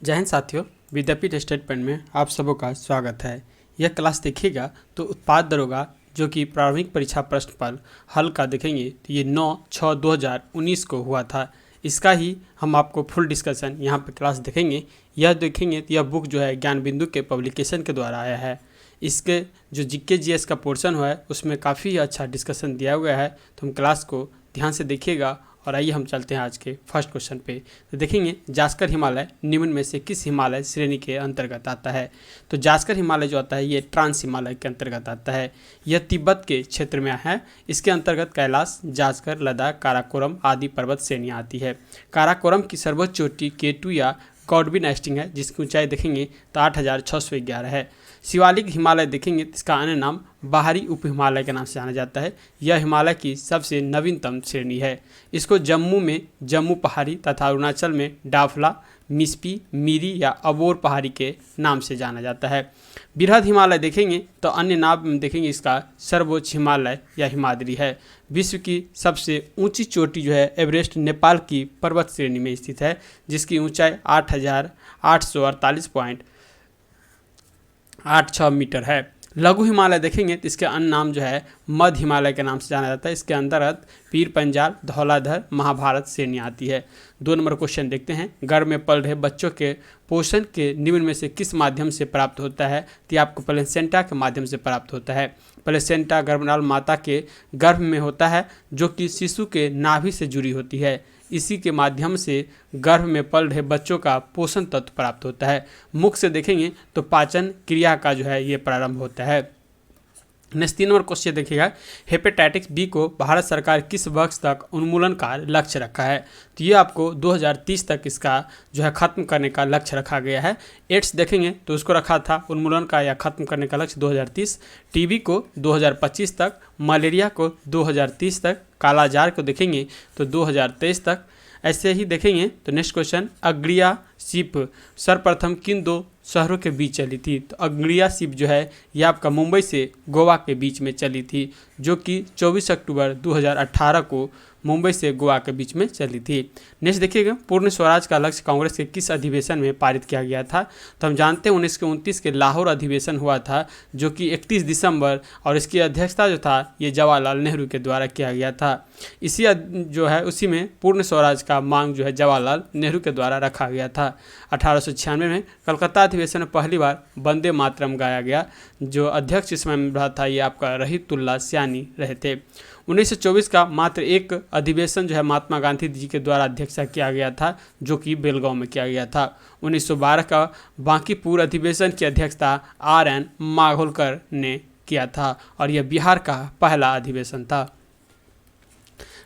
जय हिंद साथियों, विद्यापीठ स्टेटमेंट में आप सबों का स्वागत है। यह क्लास देखिएगा तो उत्पाद दरोगा जो कि प्रारंभिक परीक्षा प्रश्न पर हल का देखेंगे तो ये 9/6/2019 को हुआ था। इसका ही हम आपको फुल डिस्कशन यहाँ पर क्लास देखेंगे। यह देखेंगे तो यह बुक जो है ज्ञान बिंदु के पब्लिकेशन के द्वारा आया है। इसके जो जीके जीएस का पोर्शन हुआ है उसमें काफ़ी अच्छा डिस्कशन दिया हुआ है, तो हम क्लास को ध्यान से देखिएगा। और आइए हम चलते हैं आज के फर्स्ट क्वेश्चन पे। तो देखेंगे जास्कर हिमालय निम्न में से किस हिमालय श्रेणी के अंतर्गत आता है। तो जास्कर हिमालय जो आता है ये ट्रांस हिमालय के अंतर्गत आता है। यह तिब्बत के क्षेत्र में है। इसके अंतर्गत कैलाश, जास्कर, लद्दाख, काराकोरम आदि पर्वत श्रेणियाँ आती है। काराकोरम की सर्वोच्च चोटी K2 या गॉडविन एस्टिंग है, जिसकी ऊंचाई देखेंगे तो 8,611 है। शिवालिक हिमालय देखेंगे तो इसका अन्य नाम बाहरी उप हिमालय के नाम से जाना जाता है। यह हिमालय की सबसे नवीनतम श्रेणी है। इसको जम्मू में जम्मू पहाड़ी तथा अरुणाचल में डाफला, मिस्पी, मीरी या अबोर पहाड़ी के नाम से जाना जाता है। बृहद हिमालय देखेंगे तो अन्य नाम देखेंगे इसका सर्वोच्च हिमालय या हिमाद्री है। विश्व की सबसे ऊंची चोटी जो है एवरेस्ट नेपाल की पर्वत श्रेणी में स्थित है, जिसकी ऊंचाई 8,848.86 मीटर है। लघु हिमालय देखेंगे तो इसके अन्य नाम जो है मध्य हिमालय के नाम से जाना जाता है। इसके अंतर्गत पीर पंजाल, धौलाधर, महाभारत श्रेणी आती है। 2 नंबर क्वेश्चन देखते हैं। गर्भ में पल रहे बच्चों के पोषण के निम्न में से किस माध्यम से प्राप्त होता है। तो ये आपको प्लेसेंटा के माध्यम से प्राप्त होता है। प्लेसेंटा गर्भनाल माता के गर्भ में होता है, जो कि शिशु के नाभि से जुड़ी होती है। इसी के माध्यम से गर्भ में पल रहे बच्चों का पोषण तत्व प्राप्त होता है। मुख से देखेंगे तो पाचन क्रिया का जो है ये प्रारंभ होता है। नेक्स्ट 3 नंबर क्वेश्चन देखिएगा। हेपेटाइटिस बी को भारत सरकार किस वर्ष तक उन्मूलन का लक्ष्य रखा है। तो ये आपको 2030 तक इसका जो है खत्म करने का लक्ष्य रखा गया है। एड्स देखेंगे तो उसको रखा था उन्मूलन का या खत्म करने का लक्ष्य 2030। टीबी को 2025 तक, मलेरिया को 2030 तक, कालाजार को देखेंगे तो 2023 तक। ऐसे ही देखेंगे तो नेक्स्ट क्वेश्चन, अग्रिया शिप सर्वप्रथम किन 2 शहरों के बीच चली थी। तो अग्रिया शिप जो है यह आपका मुंबई से गोवा के बीच में चली थी, जो कि 24 अक्टूबर 2018 को मुंबई से गोवा के बीच में चली थी। नेक्स्ट देखिएगा, पूर्ण स्वराज का लक्ष्य कांग्रेस के किस अधिवेशन में पारित किया गया था। तो हम जानते हैं 1929 के लाहौर अधिवेशन हुआ था, जो कि 31 दिसंबर, और इसकी अध्यक्षता जो था ये जवाहरलाल नेहरू के द्वारा किया गया था। इसी जो है उसी में पूर्ण स्वराज का मांग जो है जवाहरलाल नेहरू के द्वारा रखा गया था। 1896 में कलकत्ता अधिवेशन में पहली बार वंदे मातरम गाया गया। जो अध्यक्ष इस समय में रहा था ये आपका रहीतुल्ला सियानी रहे थे। 1924 का मात्र एक अधिवेशन जो है महात्मा गांधी जी के द्वारा अध्यक्षता किया गया था, जो कि बेलगांव में किया गया था। 1912 का बांकीपुर अधिवेशन की अध्यक्षता RN माघोलकर ने किया था, और यह बिहार का पहला अधिवेशन था।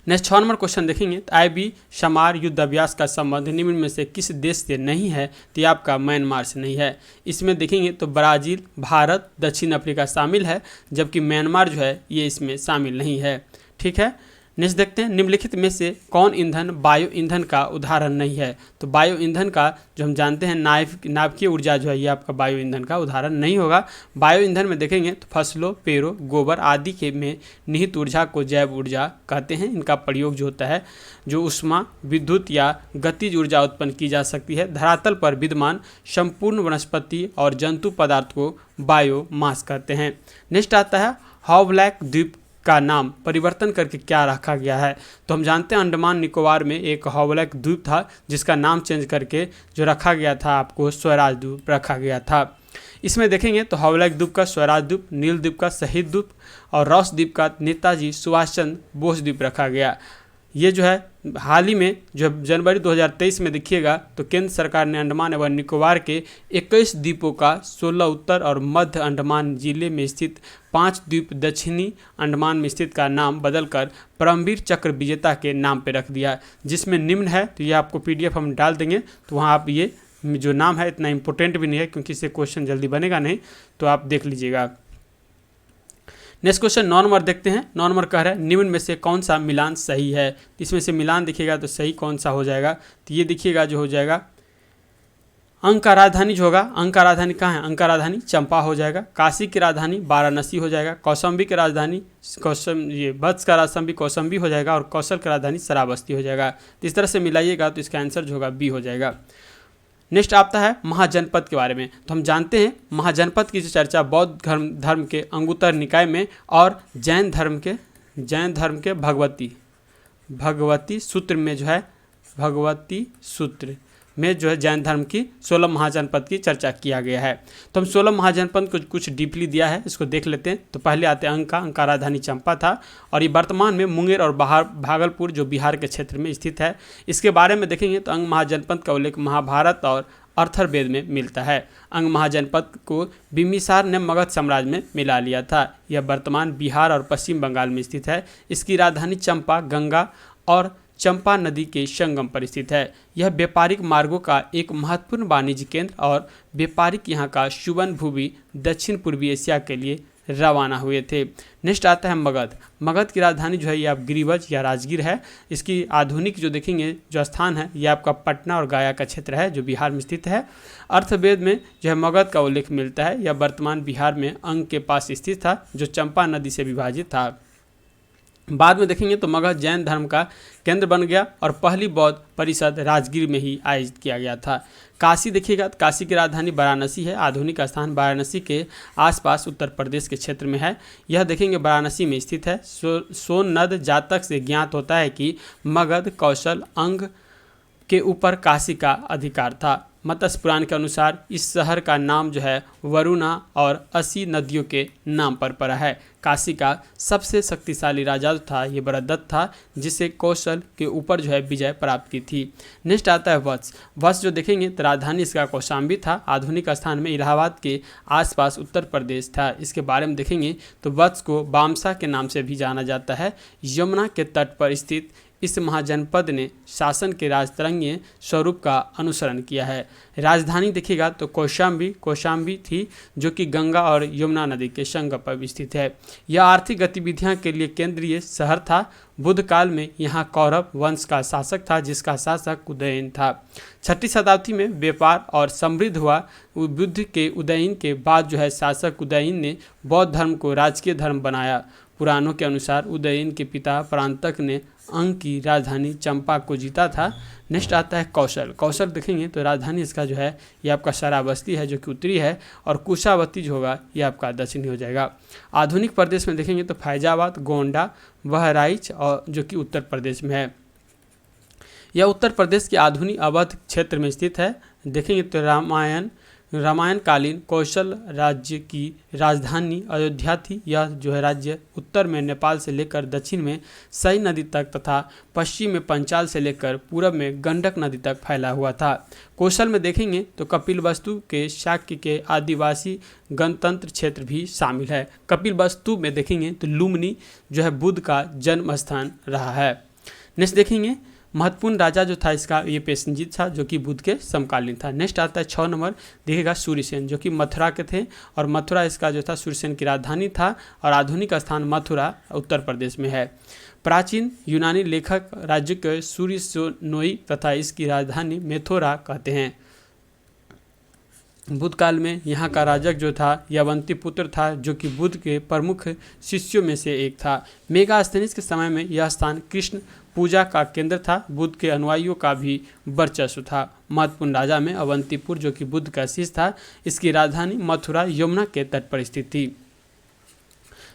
नेक्स्ट 6 नंबर क्वेश्चन देखेंगे। तो IB शमार युद्ध अभ्यास का संबंध निम्न में से किस देश से नहीं है। तो ये आपका म्यांमार से नहीं है। इसमें देखेंगे तो ब्राज़ील, भारत, दक्षिण अफ्रीका शामिल है, जबकि म्यांमार जो है ये इसमें शामिल नहीं है। ठीक है, नेक्स्ट देखते हैं, निम्नलिखित में से कौन ईंधन वायु ईंधन का उदाहरण नहीं है। तो वायु ईंधन का जो हम जानते हैं नाभिकीय ऊर्जा जो है ये आपका वायु ईंधन का उदाहरण नहीं होगा। वायु ईंधन में देखेंगे तो फसलों, पेड़ों, गोबर आदि के में निहित ऊर्जा को जैव ऊर्जा कहते हैं। इनका प्रयोग जो होता है जो ऊष्मा, विद्युत या गतिज ऊर्जा उत्पन्न की जा सकती है। धरातल पर विद्यमान संपूर्ण वनस्पति और जंतु पदार्थ को बायोमास कहते हैं। नेक्स्ट आता है, हॉवलैक द्वीप का नाम परिवर्तन करके क्या रखा गया है। तो हम जानते हैं अंडमान निकोबार में एक हॉवलैक द्वीप था, जिसका नाम चेंज करके जो रखा गया था आपको स्वराज द्वीप रखा गया था। इसमें देखेंगे तो हॉवलैक द्वीप का स्वराज द्वीप, नील द्वीप का शहीद द्वीप, और रॉस द्वीप का नेताजी सुभाष चंद्र बोस द्वीप रखा गया। ये जो है हाल ही में जो जनवरी 2023 में देखिएगा तो केंद्र सरकार ने अंडमान एवं निकोबार के 21 द्वीपों का 16 उत्तर और मध्य अंडमान जिले में स्थित 5 द्वीप दक्षिणी अंडमान में स्थित का नाम बदलकर परमवीर चक्र विजेता के नाम पे रख दिया, जिसमें निम्न है। तो ये आपको PDF हम डाल देंगे, तो वहाँ आप ये जो नाम है इतना इम्पोर्टेंट भी नहीं है, क्योंकि इससे क्वेश्चन जल्दी बनेगा नहीं, तो आप देख लीजिएगा। नेक्स्ट क्वेश्चन 9 नंबर देखते हैं। 9 नंबर कह रहा है निम्न में से कौन सा मिलान सही है। इसमें से मिलान देखिएगा तो सही कौन सा हो जाएगा। तो ये देखिएगा जो हो जाएगा अंक का राजधानी जो होगा, अंक का राजधानी कहाँ है, अंक का राजधानी चंपा हो जाएगा। काशी की राजधानी वाराणसी हो जाएगा। कौशाम्बी की राजधानी वत्स का राजधानी कौशाम्बी हो जाएगा, और कौशल की राजधानी श्रावस्ती हो जाएगा। तो इस तरह से मिलाइएगा तो इसका आंसर जो होगा B हो जाएगा। नेक्स्ट आता है महाजनपद के बारे में। तो हम जानते हैं महाजनपद की जो चर्चा बौद्ध धर्म के अंगुत्तर निकाय में और जैन धर्म के भगवती सूत्र में जो है भगवती सूत्र में जो है जैन धर्म की 16 महाजनपद की चर्चा किया गया है। तो हम 16 महाजनपद को कुछ डीपली दिया है, इसको देख लेते हैं। तो पहले आते हैं अंक का राजधानी चंपा था और ये वर्तमान में मुंगेर और भागलपुर जो बिहार के क्षेत्र में स्थित है। इसके बारे में देखेंगे तो अंग महाजनपद का उल्लेख महाभारत और अर्थवेद में मिलता है। अंग महाजनपद को बिम्बिसार ने मगध साम्राज्य में मिला लिया था। यह वर्तमान बिहार और पश्चिम बंगाल में स्थित है। इसकी राजधानी चंपा गंगा और चंपा नदी के संगम पर स्थित है। यह व्यापारिक मार्गों का एक महत्वपूर्ण वाणिज्य केंद्र और व्यापारिक यहाँ का सुवर्ण भूमि दक्षिण पूर्वी एशिया के लिए रवाना हुए थे। नेक्स्ट आता है मगध की राजधानी जो है ये आप गिरिवज या राजगीर है। इसकी आधुनिक जो देखेंगे जो स्थान है ये आपका पटना और गया का क्षेत्र है जो बिहार में स्थित है। अर्थवेद में जो है मगध का उल्लेख मिलता है। यह वर्तमान बिहार में अंग के पास स्थित था जो चंपा नदी से विभाजित था। बाद में देखेंगे तो मगध जैन धर्म का केंद्र बन गया और पहली बौद्ध परिषद राजगीर में ही आयोजित किया गया था। काशी देखिएगा तो काशी की राजधानी वाराणसी है। आधुनिक स्थान वाराणसी के आसपास उत्तर प्रदेश के क्षेत्र में है। यह देखेंगे वाराणसी में स्थित है। सोननद जातक से ज्ञात होता है कि मगध कौशल अंग के ऊपर काशी का अधिकार था। मत्स्य पुराण के अनुसार इस शहर का नाम जो है वरुणा और 80 नदियों के नाम पर पड़ा है। काशी का सबसे शक्तिशाली राजा था ये बृहदत्त था जिसे कौशल के ऊपर जो है विजय प्राप्त की थी। नेक्स्ट आता है वत्स जो देखेंगे तो राजधानी इसका कौशाम्बी था। आधुनिक स्थान में इलाहाबाद के आसपास उत्तर प्रदेश था। इसके बारे में देखेंगे तो वत्स को बामसा के नाम से भी जाना जाता है। यमुना के तट पर स्थित इस महाजनपद ने शासन के राजतरंगीय स्वरूप का अनुसरण किया है। राजधानी देखिएगा तो कौशाम्बी थी जो कि गंगा और यमुना नदी के संगम पर स्थित है। यह आर्थिक गतिविधियों के लिए केंद्रीय शहर था। बुद्ध काल में यहाँ कौरव वंश का शासक था जिसका शासक उदयन था। 6वीं शताब्दी में व्यापार और समृद्ध हुआ। बुद्ध के उदयन के बाद जो है शासक उदयन ने बौद्ध धर्म को राजकीय धर्म बनाया। पुराणों के अनुसार उदयन के पिता परांतक ने अंग की राजधानी चंपा को जीता था। नेक्स्ट आता है कौशल देखेंगे तो राजधानी इसका जो है ये आपका श्रावस्ती है जो कि उत्तरी है और कुशावती जो होगा ये आपका दक्षिणी हो जाएगा। आधुनिक प्रदेश में देखेंगे तो फैजाबाद गोंडा बहराइच और जो कि उत्तर प्रदेश में है। यह उत्तर प्रदेश के आधुनिक अवध क्षेत्र में स्थित है। देखेंगे तो रामायण कालीन कौशल राज्य की राजधानी अयोध्या थी। यह जो है राज्य उत्तर में नेपाल से लेकर दक्षिण में सई नदी तक तथा पश्चिम में पंचाल से लेकर पूरब में गंडक नदी तक फैला हुआ था। कौशल में देखेंगे तो कपिलवस्तु के शाक्य के आदिवासी गणतंत्र क्षेत्र भी शामिल है। कपिलवस्तु में देखेंगे तो लुम्बिनी जो है बुद्ध का जन्म स्थान रहा है। नेक्स्ट देखेंगे महत्वपूर्ण राजा जो था इसका ये पेशनजीत था जो कि बुद्ध के समकालीन था। नेक्स्ट आता है 6 नंबर देखिएगा सूर्यसेन जो कि मथुरा के थे और मथुरा इसका जो था सूर्यसेन की राजधानी था और आधुनिक स्थान मथुरा उत्तर प्रदेश में है। प्राचीन यूनानी लेखक राज्य के सूर्यसेनोई तथा इसकी राजधानी मेथोरा कहते हैं। बुद्ध काल में यहाँ का राजक जो था यवंती पुत्र था जो कि बुद्ध के प्रमुख शिष्यों में से एक था। मेगास्थनीज के समय में यह स्थान कृष्ण पूजा का केंद्र था। बुद्ध के अनुयायियों का भी वर्चस्व था। महत्वपूर्ण राजा में अवंतीपुर जो कि बुद्ध का शिष्य था। इसकी राजधानी मथुरा यमुना के तट पर स्थित थी।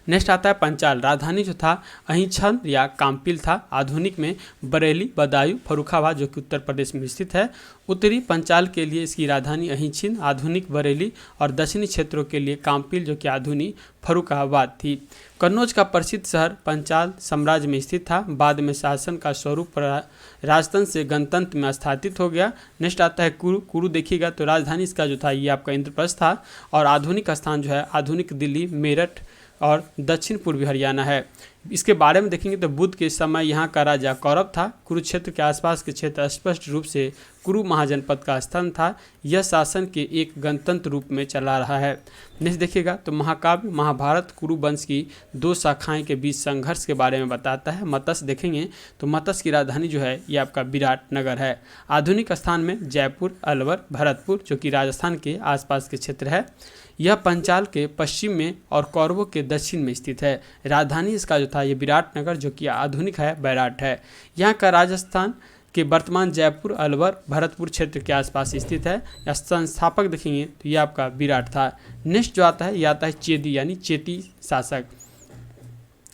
नेक्स्ट आता है पंचाल। राजधानी जो था अहिंछंद या काम्पिल था। आधुनिक में बरेली बदायूं फर्रुखाबाद जो कि उत्तर प्रदेश में स्थित है। उत्तरी पंचाल के लिए इसकी राजधानी अहिंछिन आधुनिक बरेली और दक्षिणी क्षेत्रों के लिए काम्पिल जो कि आधुनिक फर्रुखाबाद थी। कन्नौज का प्रसिद्ध शहर पंचाल साम्राज्य में स्थित था। बाद में शासन का स्वरूप राजतंत्र से गणतंत्र में स्थापित हो गया। नेक्स्ट आता है कुरु देखिएगा तो राजधानी इसका जो था ये आपका इंद्रप्रस्थ था और आधुनिक स्थान जो है आधुनिक दिल्ली मेरठ और दक्षिण पूर्वी हरियाणा है। इसके बारे में देखेंगे तो बुद्ध के समय यहाँ का राजा कौरव था। कुरुक्षेत्र के आसपास के क्षेत्र स्पष्ट रूप से कुरु महाजनपद का स्थान था। यह शासन के एक गणतंत्र रूप में चला रहा है। नेक्स्ट देखिएगा तो महाकाव्य महाभारत कुरु वंश की 2 शाखाएं के बीच संघर्ष के बारे में बताता है। मत्स्य देखेंगे तो मत्स्य की राजधानी जो है ये आपका विराट नगर है। आधुनिक स्थान में जयपुर अलवर भरतपुर जो कि राजस्थान के आसपास के क्षेत्र है। यह पंचाल के पश्चिम में और कौरवों के दक्षिण में स्थित है। राजधानी इसका जो था ये विराट नगर जो कि आधुनिक है बैराट है। यहाँ का कि वर्तमान जयपुर, अलवर, भरतपुर क्षेत्र के आसपास स्थित है। या संस्थापक देखेंगे तो ये आपका विराट था। नेक्स्ट जो आता है ये आता है चेदी यानी चेती शासक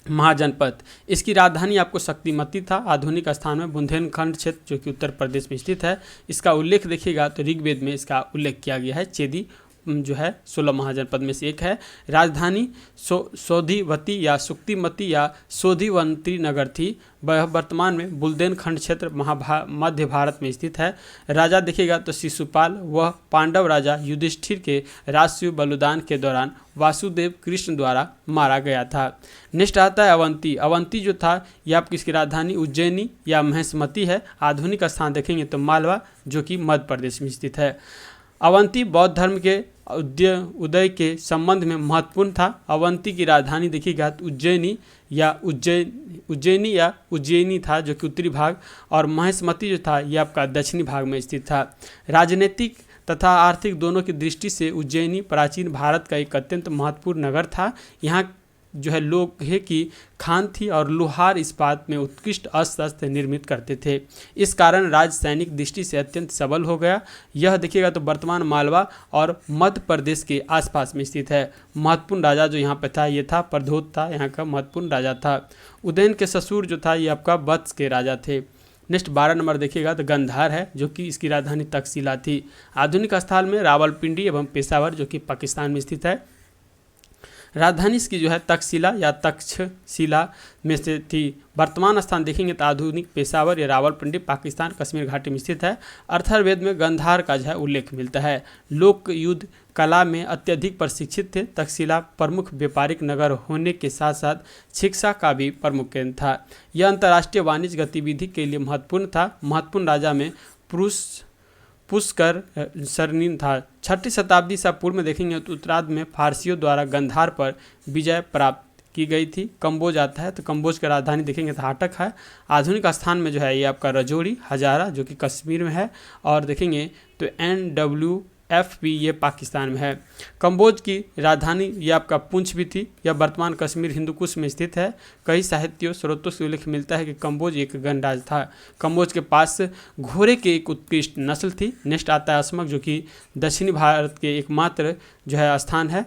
महाजनपद। इसकी राजधानी आपको शक्तिमती था। आधुनिक स्थान में बुंदेलखंड क्षेत्र जो कि उत्तर प्रदेश में स्थित है। इसका उल्लेख देखिएगा तो ऋग्वेद में इसका उल्लेख किया गया है। चेदी जो है 16 महाजनपद में से एक है। राजधानी सोधिवती या सुक्तिमती या सोधिवंती नगर थी। वह वर्तमान में बुंदेलखंड क्षेत्र मध्य भारत में स्थित है। राजा देखिएगा तो शिशुपाल, वह पांडव राजा युधिष्ठिर के राजसूय बलिदान के दौरान वासुदेव कृष्ण द्वारा मारा गया था। नेक्स्ट आता है अवंती। अवंती जो था यह आपकी इसकी राजधानी उज्जैनी या महेशमती है। आधुनिक स्थान देखेंगे तो मालवा जो कि मध्य प्रदेश में स्थित है। अवंती बौद्ध धर्म के उदय के संबंध में महत्वपूर्ण था। अवंती की राजधानी देखिएगा तो उज्जैनी या उज्जैनी था जो कि उत्तरी भाग, और महेशमती जो था यह आपका दक्षिणी भाग में स्थित था। राजनीतिक तथा आर्थिक दोनों की दृष्टि से उज्जैनी प्राचीन भारत का एक अत्यंत महत्वपूर्ण नगर था। यहाँ जो है लोहे की खान थी और लोहार इस्पात में उत्कृष्ट अस्त्र शस्त्र निर्मित करते थे। इस कारण राज्य सैनिक दृष्टि से अत्यंत सबल हो गया। यह देखिएगा तो वर्तमान मालवा और मध्य प्रदेश के आसपास में स्थित है। महत्वपूर्ण राजा जो यहाँ पे था ये था प्रद्योत था, यहाँ का महत्वपूर्ण राजा था। उदयन के ससुर जो था ये आपका वत्स के राजा थे। नेक्स्ट 12 नंबर देखिएगा तो गंधार है जो कि इसकी राजधानी तक्षशिला थी। आधुनिक स्थल में रावलपिंडी एवं पेशावर जो कि पाकिस्तान में स्थित है। राजधानी इसकी जो है तक्षशिला या तक्षशिला में से थी। वर्तमान स्थान देखेंगे तो आधुनिक पेशावर या रावलपिंडी पाकिस्तान कश्मीर घाटी में स्थित है। अर्थवेद में गंधार का जो है उल्लेख मिलता है। लोक युद्ध कला में अत्यधिक प्रशिक्षित थे। तक्षशिला प्रमुख व्यापारिक नगर होने के साथ साथ शिक्षा का भी प्रमुख केंद्र था। यह अंतर्राष्ट्रीय वाणिज्य गतिविधि के लिए महत्वपूर्ण था। महत्वपूर्ण राजा में पुष्कर सरनीन था। 6ठी शताब्दी से पूर्व में देखेंगे तो उत्तरार्ध में फारसियों द्वारा गंधार पर विजय प्राप्त की गई थी। कंबोज आता है तो कंबोज की राजधानी देखेंगे तो हाटक है। आधुनिक स्थान में जो है ये आपका रजौरी हजारा जो कि कश्मीर में है, और देखेंगे तो NWFP ये पाकिस्तान में है। कंबोज की राजधानी ये आपका पुंछ भी थी। यह वर्तमान कश्मीर हिंदुकुश में स्थित है। कई साहित्य स्रोतों से उल्लेख मिलता है कि कंबोज एक गणराज्य था। कंबोज के पास घोड़े की एक उत्कृष्ट नस्ल थी। नेक्स्ट आता है असमक जो कि दक्षिणी भारत के एकमात्र जो है स्थान है।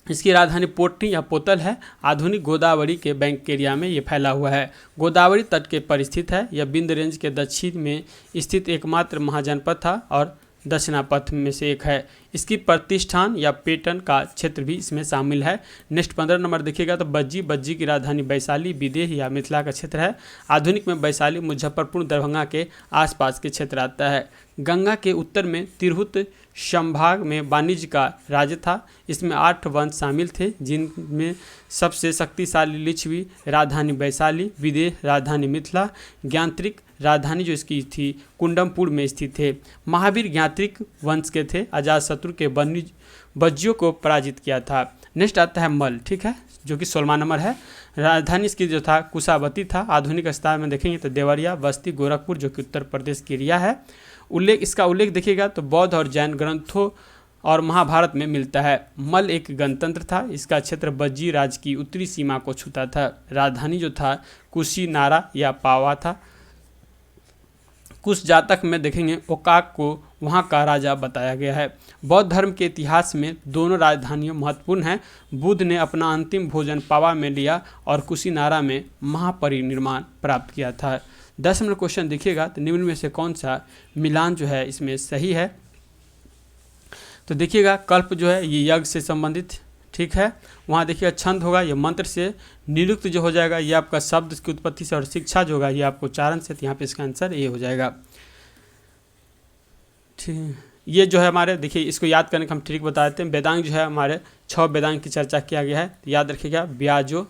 इसकी राजधानी पोटनी या पोतल है। आधुनिक गोदावरी के बैंक एरिया में ये फैला हुआ है। गोदावरी तट के पर स्थित है। यह बिंद रेंज के दक्षिण में स्थित एकमात्र महाजनपद था और दक्षिणापथ में से एक है। इसकी प्रतिष्ठान या पेटन का क्षेत्र भी इसमें शामिल है। नेक्स्ट 15 नंबर देखिएगा तो बज्जी की राजधानी वैशाली विदेह या मिथिला का क्षेत्र है। आधुनिक में वैशाली मुजफ्फरपुर दरभंगा के आसपास के क्षेत्र आता है। गंगा के उत्तर में तिरहुत संभाग में वाणिज्य का राज्य था। इसमें 8 वंश शामिल थे जिनमें सबसे शक्तिशाली लिच्छवी राजधानी वैशाली, विदेह राजधानी मिथिला, ज्ञात्रिक राजधानी जो इसकी थी कुंडमपुर में स्थित थे। महावीर ज्ञात्रिक वंश के थे। अजातशत्रु के बज्जियों को पराजित किया था। नेक्स्ट आता है मल, ठीक है, जो कि 16वां नंबर है। राजधानी इसकी जो था कुशावती था। आधुनिक स्थान में देखेंगे तो देवरिया, बस्ती, गोरखपुर जो कि उत्तर प्रदेश की एरिया है। इसका उल्लेख देखिएगा तो बौद्ध और जैन ग्रंथों और महाभारत में मिलता है। मल एक गणतंत्र था। इसका क्षेत्र बज्जी राज की उत्तरी सीमा को छूता था। राजधानी जो था कुशीनारा या पावा था। कुछ जातक में देखेंगे ओकाक को वहाँ का राजा बताया गया है। बौद्ध धर्म के इतिहास में दोनों राजधानियाँ महत्वपूर्ण हैं। बुद्ध ने अपना अंतिम भोजन पावा में लिया और कुशीनारा में महापरिनिर्वाण प्राप्त किया था। 10 नंबर क्वेश्चन देखिएगा तो निम्न में से कौन सा मिलान जो है इसमें सही है। तो देखिएगा कल्प जो है ये यज्ञ से संबंधित, ठीक है। वहाँ देखिएगा छंद होगा, ये मंत्र से। निरुक्त जो हो जाएगा ये आपका शब्द की उत्पत्ति से, और शिक्षा जो होगा ये आपको उच्चारण से। तो यहाँ पे इसका आंसर ये हो जाएगा। ठीक, ये जो है हमारे देखिए इसको याद करने का हम ट्रिक बता देते हैं। वेदांग जो है हमारे 6 वेदांग की चर्चा किया गया है। तो याद रखिएगा ब्याजो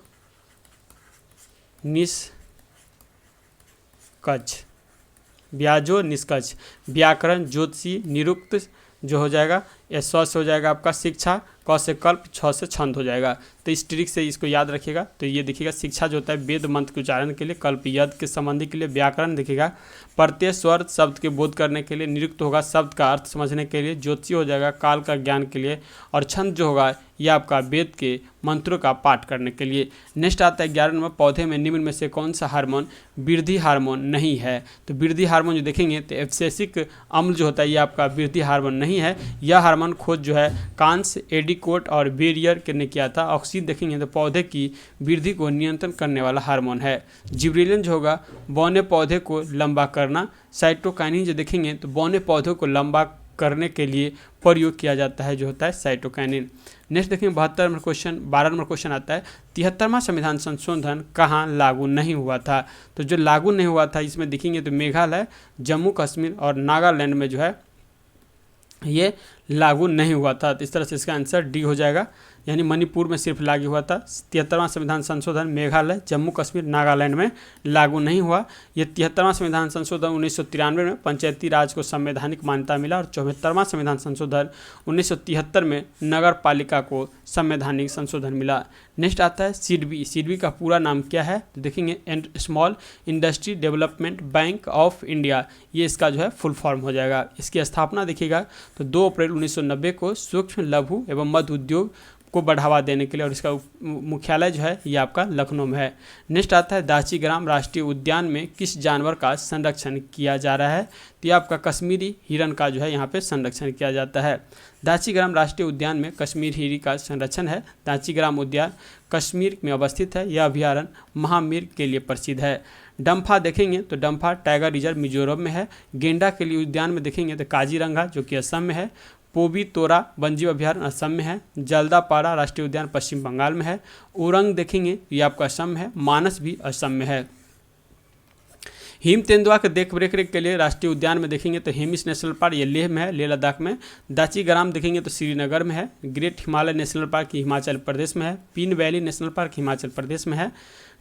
निष्कच, व्याकरण, ज्योतिषी, निरुक्त जो हो जाएगा या स से हो जाएगा आपका शिक्षा, क से कल्प, छ से छंद हो जाएगा। तो इस ट्रिक से इसको याद रखिएगा। तो ये देखिएगा शिक्षा जो होता है वेद मंत्र के उच्चारण के लिए, कल्प यद के संबंधी के लिए, व्याकरण देखिएगा प्रत्यय स्वर शब्द के बोध करने के लिए, निरुक्त होगा शब्द का अर्थ समझने के लिए, ज्योतिषी हो जाएगा काल का ज्ञान के लिए, और छंद जो होगा यह आपका वेद के मंत्रों का पाठ करने के लिए। नेक्स्ट आता है 11 नंबर, पौधे में निम्न में से कौन सा हार्मोन वृद्धि हार्मोन नहीं है। तो वृद्धि हार्मोन जो देखेंगे तो एब्सिसिक अम्ल जो होता है ये आपका वृद्धि हार्मोन नहीं है। यह हार्मोन खोज जो है कांस, एडिकोट और बेरियर ने किया था। ऑक्सीन देखेंगे तो पौधे की वृद्धि को नियंत्रण करने वाला हार्मोन है। जिब्रेलिन जो होगा बौने पौधे को लंबा करना। साइटोकाइनिन जो देखेंगे तो बौने पौधों को लंबा करने के लिए प्रयोग किया जाता है, जो होता है साइटोकाइनिन। नेक्स्ट देखेंगे 72 नंबर क्वेश्चन, 12 नंबर क्वेश्चन आता है 73वां संविधान संशोधन कहाँ लागू नहीं हुआ था। तो जो लागू नहीं हुआ था इसमें देखेंगे तो मेघालय, जम्मू कश्मीर और नागालैंड में जो है ये लागू नहीं हुआ था। तो इस तरह से इसका आंसर डी हो जाएगा, यानी मणिपुर में सिर्फ लागू हुआ था। 73वां संविधान संशोधन मेघालय, जम्मू कश्मीर, नागालैंड में लागू नहीं हुआ। ये 73वां संविधान संशोधन 1993 में पंचायती राज को संवैधानिक मान्यता मिला, और 74वां संविधान संशोधन 1973 में नगर पालिका को संवैधानिक संशोधन मिला। नेक्स्ट आता है सिडबी। सिडबी का पूरा नाम क्या है तो देखेंगे small industry development bank of India, ये इसका जो है फुल फॉर्म हो जाएगा। इसकी स्थापना देखिएगा तो 2 अप्रैल 1990 को सूक्ष्म लघु एवं मध्य उद्योग को बढ़ावा देने के लिए, और इसका मुख्यालय जो है ये आपका लखनऊ में है। नेक्स्ट आता है दाचीग्राम राष्ट्रीय उद्यान में किस जानवर का संरक्षण किया जा रहा है। तो ये आपका कश्मीरी हिरन का जो है यहाँ पे संरक्षण किया जाता है। दाचीग्राम राष्ट्रीय उद्यान में कश्मीरी हिरन का संरक्षण है। दाचीग्राम उद्यान कश्मीर में अवस्थित है। यह अभ्यारण्य महामीर के लिए प्रसिद्ध है। डम्फा देखेंगे तो डम्फा टाइगर रिजर्व मिजोरम में है। गेंडा के लिए उद्यान में देखेंगे तो काजीरंगा जो कि असम में है। पोबी तोरा वन्यजीव अभ्यारण्य असम में है। जल्दापाड़ा राष्ट्रीय उद्यान पश्चिम बंगाल में है। ओरंग देखेंगे ये आपका असम में है। मानस भी असम में है। हिम तेंदुआ के देख रेख के लिए राष्ट्रीय उद्यान में देखेंगे तो हेमिस नेशनल पार्क ये लेह में है, लेह लद्दाख में। दाचीग्राम देखेंगे तो श्रीनगर में है। Great Himalaya national park Himachal Pradesh में है। Pin valley national park Himachal Pradesh में है।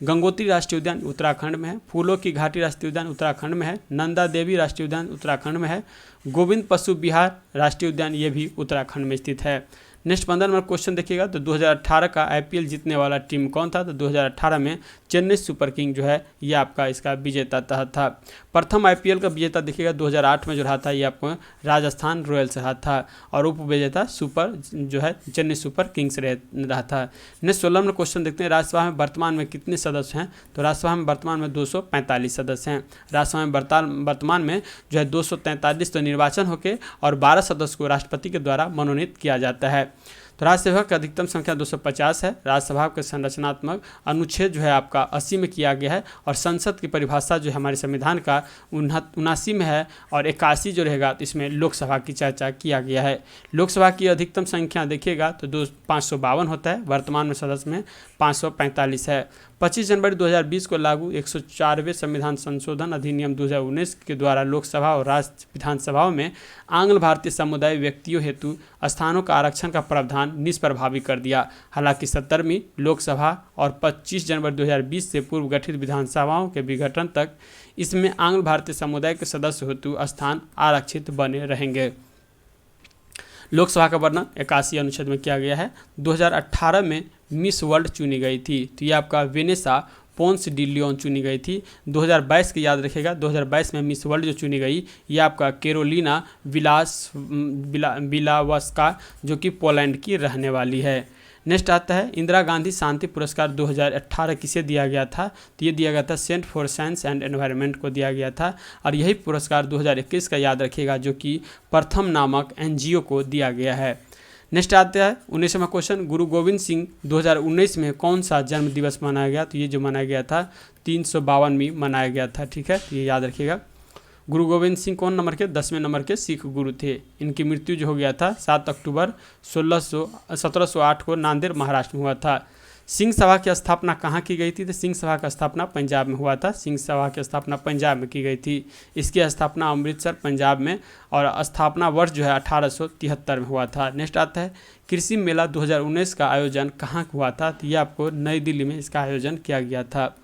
गंगोत्री राष्ट्रीय उद्यान उत्तराखंड में है। फूलों की घाटी राष्ट्रीय उद्यान उत्तराखंड में है। नंदा देवी राष्ट्रीय उद्यान उत्तराखंड में है। गोविंद पशु विहार राष्ट्रीय उद्यान ये भी उत्तराखंड में स्थित है। नेक्स्ट 15 नंबर क्वेश्चन देखिएगा तो 2018 का आईपीएल जीतने वाला टीम कौन था। तो 2018 में चेन्नई सुपर किंग जो है ये आपका इसका विजेता था। प्रथम आईपीएल का विजेता देखिएगा 2008 में जो रहा था ये आपको राजस्थान रॉयल्स रहा था, और उप विजेता सुपर जो है चेन्नई सुपर किंग्स रहा था। नेक्स्ट 16 नंबर क्वेश्चन देखते हैं राज्यसभा में वर्तमान में कितने सदस्य हैं। तो राज्यसभा में वर्तमान में 245 सदस्य हैं। राज्यसभा में वर्तमान में जो है 243 तो निर्वाचन होकर और 12 सदस्य को राष्ट्रपति के द्वारा मनोनीत किया जाता है। तो राज्यसभा की अधिकतम संख्या 250 है। राज्यसभा के संरचनात्मक अनुच्छेद जो है आपका 80 में किया गया है, और संसद की परिभाषा जो है हमारे संविधान का 79 में है, और 81 जो रहेगा तो इसमें लोकसभा की चर्चा किया गया है। लोकसभा की अधिकतम संख्या देखिएगा तो 552 होता है। वर्तमान में सदस्य में 545 है। 25 जनवरी 2020 को लागू 104वें संविधान संशोधन अधिनियम 2019 के द्वारा लोकसभा और राज्य विधानसभाओं में आंग्ल भारतीय समुदाय व्यक्तियों हेतु स्थानों का आरक्षण का प्रावधान निष्प्रभावी कर दिया। हालांकि 70वीं लोकसभा और 25 जनवरी 2020 से पूर्व गठित विधानसभाओं के विघटन तक इसमें आंग्ल भारतीय समुदाय के सदस्य हेतु स्थान आरक्षित बने रहेंगे। लोकसभा का वर्णन 81 अनुच्छेद में किया गया है। 2018 में मिस वर्ल्ड चुनी गई थी, तो ये आपका वेनेसा पोन्स डी लियोन चुनी गई थी। 2022 की याद रखिएगा, 2022 में मिस वर्ल्ड जो चुनी गई ये आपका कैरोलिना विलावस्का जो कि पोलैंड की रहने वाली है। नेक्स्ट आता है इंदिरा गांधी शांति पुरस्कार 2018 किसे दिया गया था। तो ये दिया गया था centre for science and environment को दिया गया था, और यही पुरस्कार 2021 का याद रखिएगा जो कि प्रथम नामक एनजीओ को दिया गया है। नेक्स्ट आता है 19वां क्वेश्चन, गुरु गोविंद सिंह 2019 में कौन सा जन्म दिवस मनाया गया। तो ये जो मनाया गया था 352 मनाया गया था। ठीक है, ये याद रखिएगा। गुरु गोविंद सिंह कौन नंबर के 10वें नंबर के सिख गुरु थे। इनकी मृत्यु जो हो गया था 7 अक्टूबर 1708 को नांदेड़ महाराष्ट्र में हुआ था। सिंह सभा की स्थापना कहाँ की गई थी। तो सिंह सभा का स्थापना पंजाब में हुआ था। सिंह सभा की स्थापना पंजाब में की गई थी। इसकी स्थापना अमृतसर पंजाब में, और स्थापना वर्ष जो है 1873 में हुआ था। नेक्स्ट आता है कृषि मेला 2019 का आयोजन कहाँ हुआ था। तो ये आपको नई दिल्ली में इसका आयोजन किया गया था।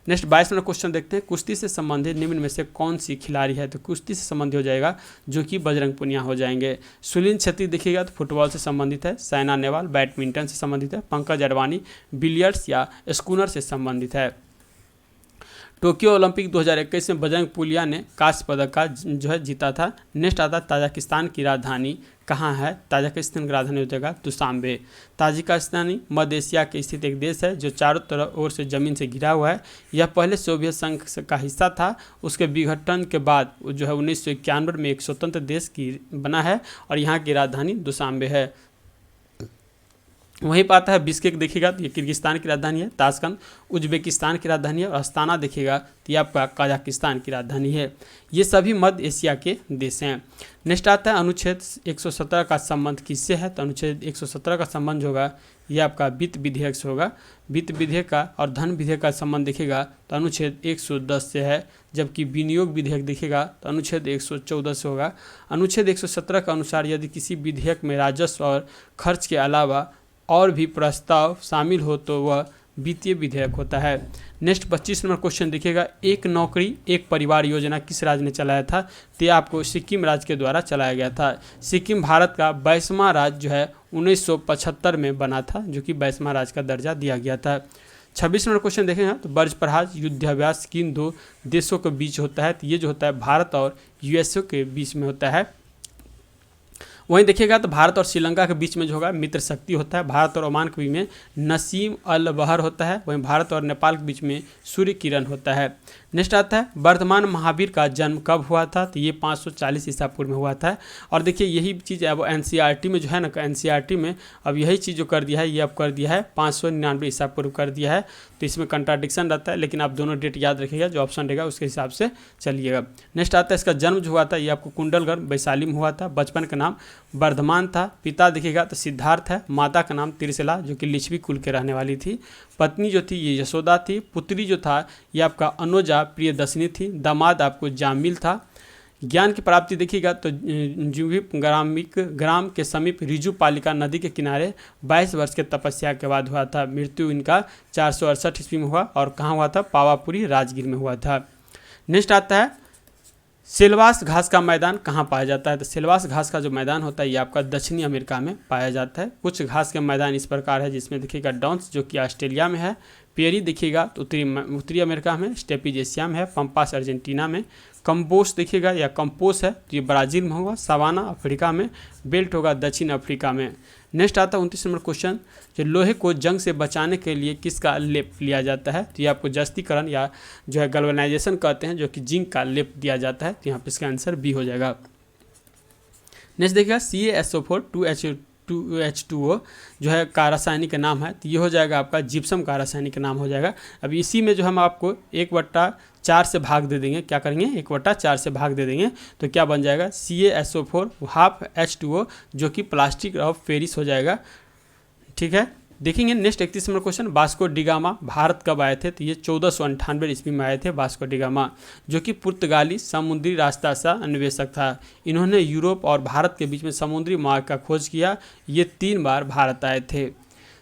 नेक्स्ट 22 नंबर क्वेश्चन देखते हैं, कुश्ती से संबंधित निम्न में से कौन सी खिलाड़ी है? तो कुश्ती से संबंधित हो जाएगा जो कि बजरंग पुनिया हो जाएंगे। सुनील छेत्री देखिएगा तो फुटबॉल से संबंधित है। साइना नेहवाल बैडमिंटन से संबंधित है। पंकज अडवाणी बिलियर्ड्स या स्कूनर से संबंधित है। टोक्यो ओलंपिक 2021 में बजरंग पुनिया ने कांस्य पदक का जो है जीता था। नेक्स्ट आता है ताजिकिस्तान की राजधानी कहाँ है? ताजिकिस्तान की राजधानी हो जाएगा दुशांबे। ताजिकिस्तानी मध्य एशिया के स्थित एक देश है जो चारों तरफ ओर से ज़मीन से घिरा हुआ है। यह पहले सोवियत संघ का हिस्सा था। उसके विघटन के बाद जो है 1991 में एक स्वतंत्र देश की बना है और यहाँ की राजधानी दुशांबे है। वहीं पर आता है बिश्केक देखिएगा तो ये किर्गिस्तान की राजधानी है। ताशकंद उज्बेकिस्तान की राजधानी है और अस्ताना देखिएगा तो ये आपका कजाकिस्तान की राजधानी है। ये सभी मध्य एशिया के देश हैं। नेक्स्ट आता है अनुच्छेद 117 का संबंध किससे है? तो अनुच्छेद 117 का संबंध होगा ये आपका वित्त विधेयक से होगा। वित्त विधेयक का और धन विधेयक का संबंध देखिएगा तो अनुच्छेद 110 से है, जबकि विनियोग विधेयक देखिएगा तो अनुच्छेद 114 से होगा। अनुच्छेद 117 के अनुसार यदि किसी विधेयक में राजस्व और खर्च के अलावा और भी प्रस्ताव शामिल हो तो वह वित्तीय विधेयक होता है। नेक्स्ट 25 नंबर क्वेश्चन देखिएगा, एक नौकरी एक परिवार योजना किस राज्य ने चलाया था? तो ये आपको सिक्किम राज्य के द्वारा चलाया गया था। सिक्किम भारत का 22वां राज्य जो है 1975 में बना था, जो कि 22वां राज्य का दर्जा दिया गया था। 26 नंबर क्वेश्चन देखेंगे तो बज्रपराग युद्धाभ्यास किन दो देशों के बीच होता है? तो ये जो होता है भारत और यूएसए के बीच में होता है। वहीं देखिएगा तो भारत और श्रीलंका के बीच में जो होगा मित्र शक्ति होता है। भारत और ओमान के बीच में नसीम अल बहर होता है। वहीं भारत और नेपाल के बीच में सूर्य किरण होता है। नेक्स्ट आता है वर्धमान महावीर का जन्म कब हुआ था? तो ये 540 ईसा पूर्व में हुआ था। और देखिए यही चीज़ अब एनसीईआरटी में जो है ना, एनसीईआरटी में अब यही चीज़ जो कर दिया है ये अब कर दिया है 599 ईसा पूर्व कर दिया है। तो इसमें कंट्राडिक्शन रहता है, लेकिन आप दोनों डेट याद रखिएगा, जो ऑप्शन रहेगा उसके हिसाब से चलिएगा। नेक्स्ट आता है इसका जन्म जो हुआ था ये आपको कुंडलगढ़ वैशाली में हुआ था। बचपन का नाम वर्धमान था। पिता देखिएगा तो सिद्धार्थ है। माता का नाम त्रिशला जो कि लिच्छवी कुल के रहने वाली थी। पत्नी जो थी ये यशोदा थी। पुत्री जो था ये आपका अनुजा प्रियदर्शिनी थी। दामाद आपको जामिल था। ज्ञान की प्राप्ति देखिएगा तो जुविप ग्राम के समीप रिजु पालिका नदी के किनारे 22 वर्ष के तपस्या के बाद हुआ था। मृत्यु इनका 468 ईस्वी में हुआ और कहाँ हुआ था? पावापुरी राजगीर में हुआ था। नेक्स्ट आता है सिलवास घास का मैदान कहाँ पाया जाता है? तो सिलवास घास का जो मैदान होता है ये आपका दक्षिणी अमेरिका में पाया जाता है। कुछ घास के मैदान इस प्रकार है जिसमें देखिएगा डाउन्स जो कि ऑस्ट्रेलिया में है। पेरी देखिएगा तो उत्तरी अमेरिका में। स्टेपीज एशिया में है। पंपास अर्जेंटीना में। कंपोस देखिएगा या कंपोस है तो ये ब्राज़ील में होगा। सवाना अफ्रीका में। बेल्ट होगा दक्षिण अफ्रीका में। नेक्स्ट आता है 29 नंबर क्वेश्चन, जो लोहे को जंग से बचाने के लिए किसका लेप लिया जाता है? तो ये आपको जस्तीकरण या जो है गैल्वेनाइजेशन कहते हैं, जो कि जिंक का लेप दिया जाता है। तो यहाँ पे इसका आंसर बी हो जाएगा। नेक्स्ट देखिएगा CaSO4 2H2O जो है का रासायनिक नाम है। तो ये हो जाएगा आपका जिप्सम का रासायनिक नाम हो जाएगा। अब इसी में जो हम आपको 1/4 से भाग दे देंगे। क्या करेंगे? 1/4 से भाग दे देंगे तो क्या बन जाएगा? CaSO4 हाफ H2O जो कि प्लास्टिक ऑफ पेरिस हो जाएगा। ठीक है, देखेंगे next 31 number question, Vasco D gamma Bharat कब आए थे? तो ये 1498 ईस्वी में आए थे वास्को डी गामा, जो कि पुर्तगाली समुद्री रास्ता सा अन्वेषक था। इन्होंने यूरोप और भारत के बीच में समुद्री मार्ग का खोज किया। ये 3 बार भारत आए थे।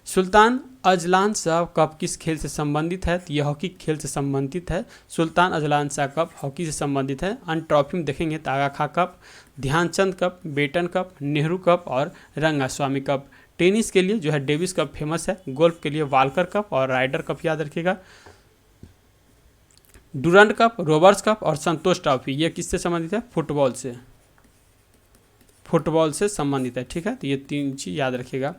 सुल्तान अजलान शाह कप किस खेल से संबंधित है? तो ये हॉकी खेल से संबंधित है। सुल्तान अजलान शाह कप हॉकी से संबंधित है। अन्य ट्रॉफी में देखेंगे तो Aga Khan cup, Dhyanchand cup, Beighton cup, Nehru cup और रंगास्वामी कप। टेनिस के लिए जो है डेविस कप फेमस है। गोल्फ के लिए वाल्कर कप और राइडर कप याद रखिएगा। डुरंड कप, रोबर्ट्स कप और संतोष ट्रॉफी ये किससे संबंधित है? फुटबॉल से संबंधित है। ठीक है, तो ये 3 चीज याद रखिएगा।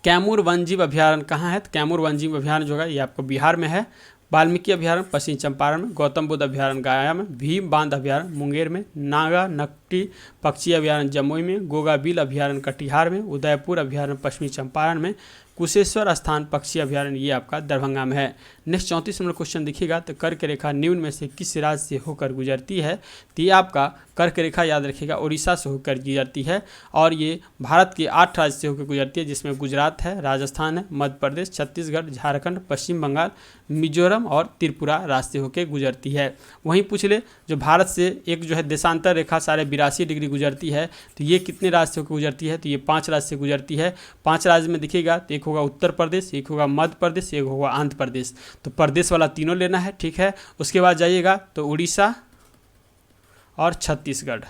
कैमूर वन्यजीव अभ्यारण्य कहाँ है? तो कैमूर वन्यजीव अभ्यारण्य जो है ये आपको बिहार में है। वाल्मीकि अभ्यारण्य पश्चिम चंपारण में। गौतम बुद्ध अभ्यारण्य गया में। भीम बांध अभ्यारण्य मुंगेर में। नागा नकटी पक्षी अभ्यारण्य जमुई में। गोगाबिल अभ्यारण्य कटिहार में। उदयपुर अभ्यारण्य पश्चिमी चंपारण में। कुशेश्वर स्थान पक्षी अभ्यारण्य ये आपका दरभंगा में है। नेक्स्ट 34 नंबर क्वेश्चन देखिएगा तो कर्क रेखा निम्न में से किस राज्य से होकर गुजरती है? तो ये आपका कर्क रेखा याद रखिएगा उड़ीसा से होकर गुजरती है और ये भारत के 8 राज्य से होकर गुजरती है, जिसमें गुजरात है, राजस्थान है, मध्य प्रदेश, छत्तीसगढ़, झारखंड, पश्चिम बंगाल, मिजोरम और त्रिपुरा राज्य से होकर गुजरती है। वहीं पूछ ले जो भारत से एक जो है देशांतर रेखा सारे 82 डिग्री गुजरती है, तो ये कितने राज्य से गुजरती है, तो ये 5 राज्य से गुजरती है। 5 राज्य में दिखेगा तो एक होगा उत्तर प्रदेश, एक होगा मध्य प्रदेश, एक होगा आंध्र प्रदेश। तो प्रदेश वाला तीनों लेना है, ठीक है। उसके बाद जाइएगा तो उड़ीसा और छत्तीसगढ़,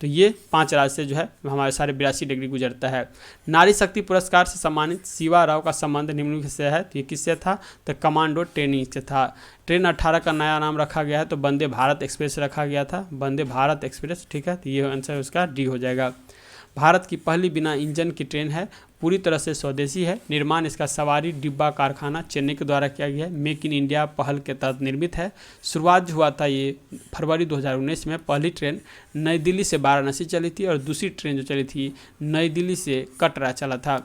तो ये 5 राज्य से जो है हमारे सारे 82 डिग्री गुजरता है। नारी शक्ति पुरस्कार से सम्मानित शिवा राव का संबंध निम्नलिखित से है, तो ये किससे था, तो कमांडो ट्रेनिंग से था। ट्रेन 18 का नया नाम रखा गया है, तो वंदे भारत एक्सप्रेस रखा गया था, वंदे भारत एक्सप्रेस, ठीक है। तो ये आंसर उसका डी हो जाएगा। भारत की पहली बिना इंजन की ट्रेन है, पूरी तरह से स्वदेशी है। निर्माण इसका सवारी डिब्बा कारखाना चेन्नई के द्वारा किया गया है। मेक इन इंडिया पहल के तहत निर्मित है। शुरुआत जो हुआ था ये फरवरी 2019 में। पहली ट्रेन नई दिल्ली से वाराणसी चली थी और दूसरी ट्रेन जो चली थी नई दिल्ली से कटरा चला था।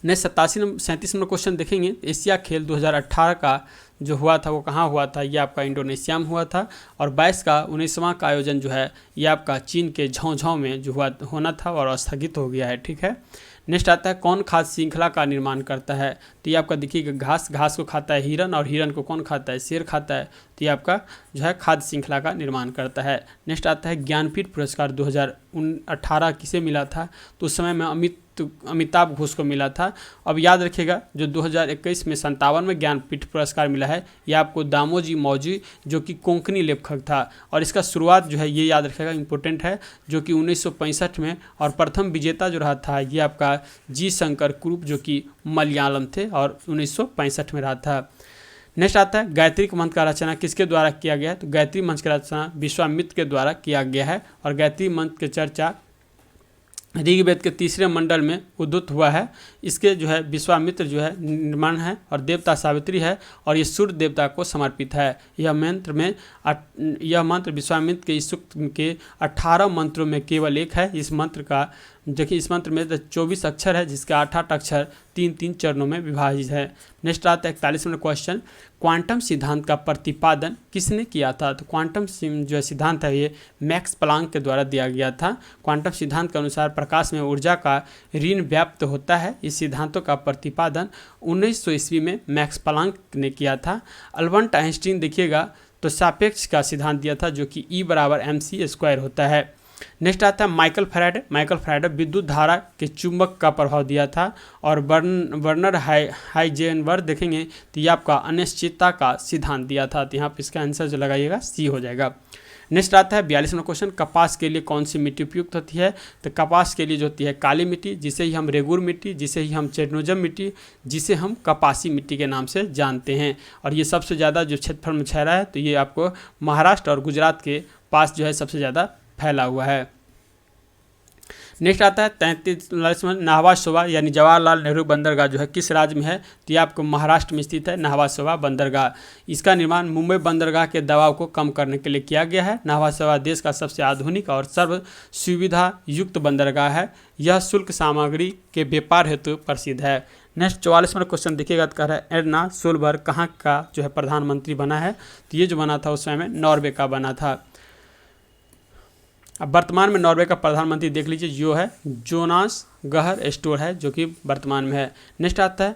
नेक्स्ट 37 नंबर क्वेश्चन देखेंगे। एशिया खेल 2018 का जो हुआ था वो कहाँ हुआ था, ये आपका इंडोनेशिया में हुआ था। और 22 का 19वां का आयोजन जो है ये आपका चीन के झोंझों में जो होना था और स्थगित हो गया है, ठीक है। नेक्स्ट आता है कौन खाद्य श्रृंखला का निर्माण करता है, तो ये आपका देखिएगा घास को खाता है हिरन, और हिरन को कौन खाता है, शेर खाता है। तो ये आपका जो है खाद्य श्रृंखला का निर्माण करता है। नेक्स्ट आता है ज्ञानपीठ पुरस्कार 2018 किसे मिला था, तो उस समय में अमिताभ घोष को मिला था। अब याद रखिएगा जो 2021 में 57 में ज्ञानपीठ पुरस्कार मिला है ये आपको दामोजी मौजी जो कि कोंकणी लेखक था, और इसका शुरुआत जो है ये याद रखिएगा इंपॉर्टेंट है, जो कि 1965 में, और प्रथम विजेता जो रहा था ये आपका जी शंकर कुरुप जो कि मलयालम थे और 1965 में रहा था। नेक्स्ट आता है गायत्री मंत्र का रचना किसके द्वारा किया गया है, तो गायत्री मंत्र का रचना विश्वामित्र के द्वारा किया गया है। और गायत्री मंत्र की चर्चा ऋग्वेद के 3 मंडल में उद्धृत हुआ है। इसके जो है विश्वामित्र जो है निर्माण है और देवता सावित्री है, और ये सूर्य देवता को समर्पित है। यह मंत्र विश्वामित्र के इस सूक्त के 18 मंत्रों में केवल एक है। इस मंत्र का देखिए इस मंत्र में 24 अक्षर है, जिसके 8 अक्षर 3 चरणों में विभाजित है। नेक्स्ट आता है 41 नंबर क्वेश्चन। क्वांटम सिद्धांत का प्रतिपादन किसने किया था, तो क्वांटम जो सिद्धांत है ये मैक्स प्लांक के द्वारा दिया गया था। क्वांटम सिद्धांत के अनुसार प्रकाश में ऊर्जा का ऋण व्याप्त होता है। इस सिद्धांतों का प्रतिपादन 1900 ईस्वी में मैक्स प्लांक ने किया था। अल्बर्ट आइंस्टीन देखिएगा तो सापेक्ष का सिद्धांत दिया था, जो कि E = mc² होता है। नेक्स्ट आता है माइकल फैराडे विद्युत धारा के चुंबक का प्रभाव दिया था। और वर्नर हाइजेनबर्ग देखेंगे तो ये आपका अनिश्चितता का सिद्धांत दिया था। तो यहाँ पे इसका आंसर जो लगाइएगा सी हो जाएगा। नेक्स्ट आता है 42वां क्वेश्चन। कपास के लिए कौन सी मिट्टी उपयुक्त होती है, तो कपास के लिए जो होती है काली मिट्टी, जिसे ही हम रेगुर मिट्टी, जिसे ही हम चेरनोजम मिट्टी, जिसे हम कपासी मिट्टी के नाम से जानते हैं। और ये सबसे ज़्यादा जो क्षेत्रफल में छह रहा है तो ये आपको महाराष्ट्र और गुजरात के पास जो है सबसे ज़्यादा फैला हुआ है। नेक्स्ट आता है 33 में नाहवा शोभा यानी जवाहरलाल नेहरू बंदरगाह जो है किस राज्य में है, तो ये आपको महाराष्ट्र में स्थित है नाहवा शोभा बंदरगाह। इसका निर्माण मुंबई बंदरगाह के दबाव को कम करने के लिए किया गया है। नाहवा शोभा देश का सबसे आधुनिक और सर्व सुविधा युक्त बंदरगाह है। यह शुल्क सामग्री के व्यापार हेतु प्रसिद्ध है। नेक्स्ट 44वां क्वेश्चन देखिएगा तो कह रहा है एर्ना सोलबर्ग कहाँ का जो है प्रधानमंत्री बना है, तो ये जो बना था उस समय में नॉर्वे का बना था। अब वर्तमान में नॉर्वे का प्रधानमंत्री देख लीजिए जो है जोनास गहर स्टोर है, जो कि वर्तमान में है। नेक्स्ट आता है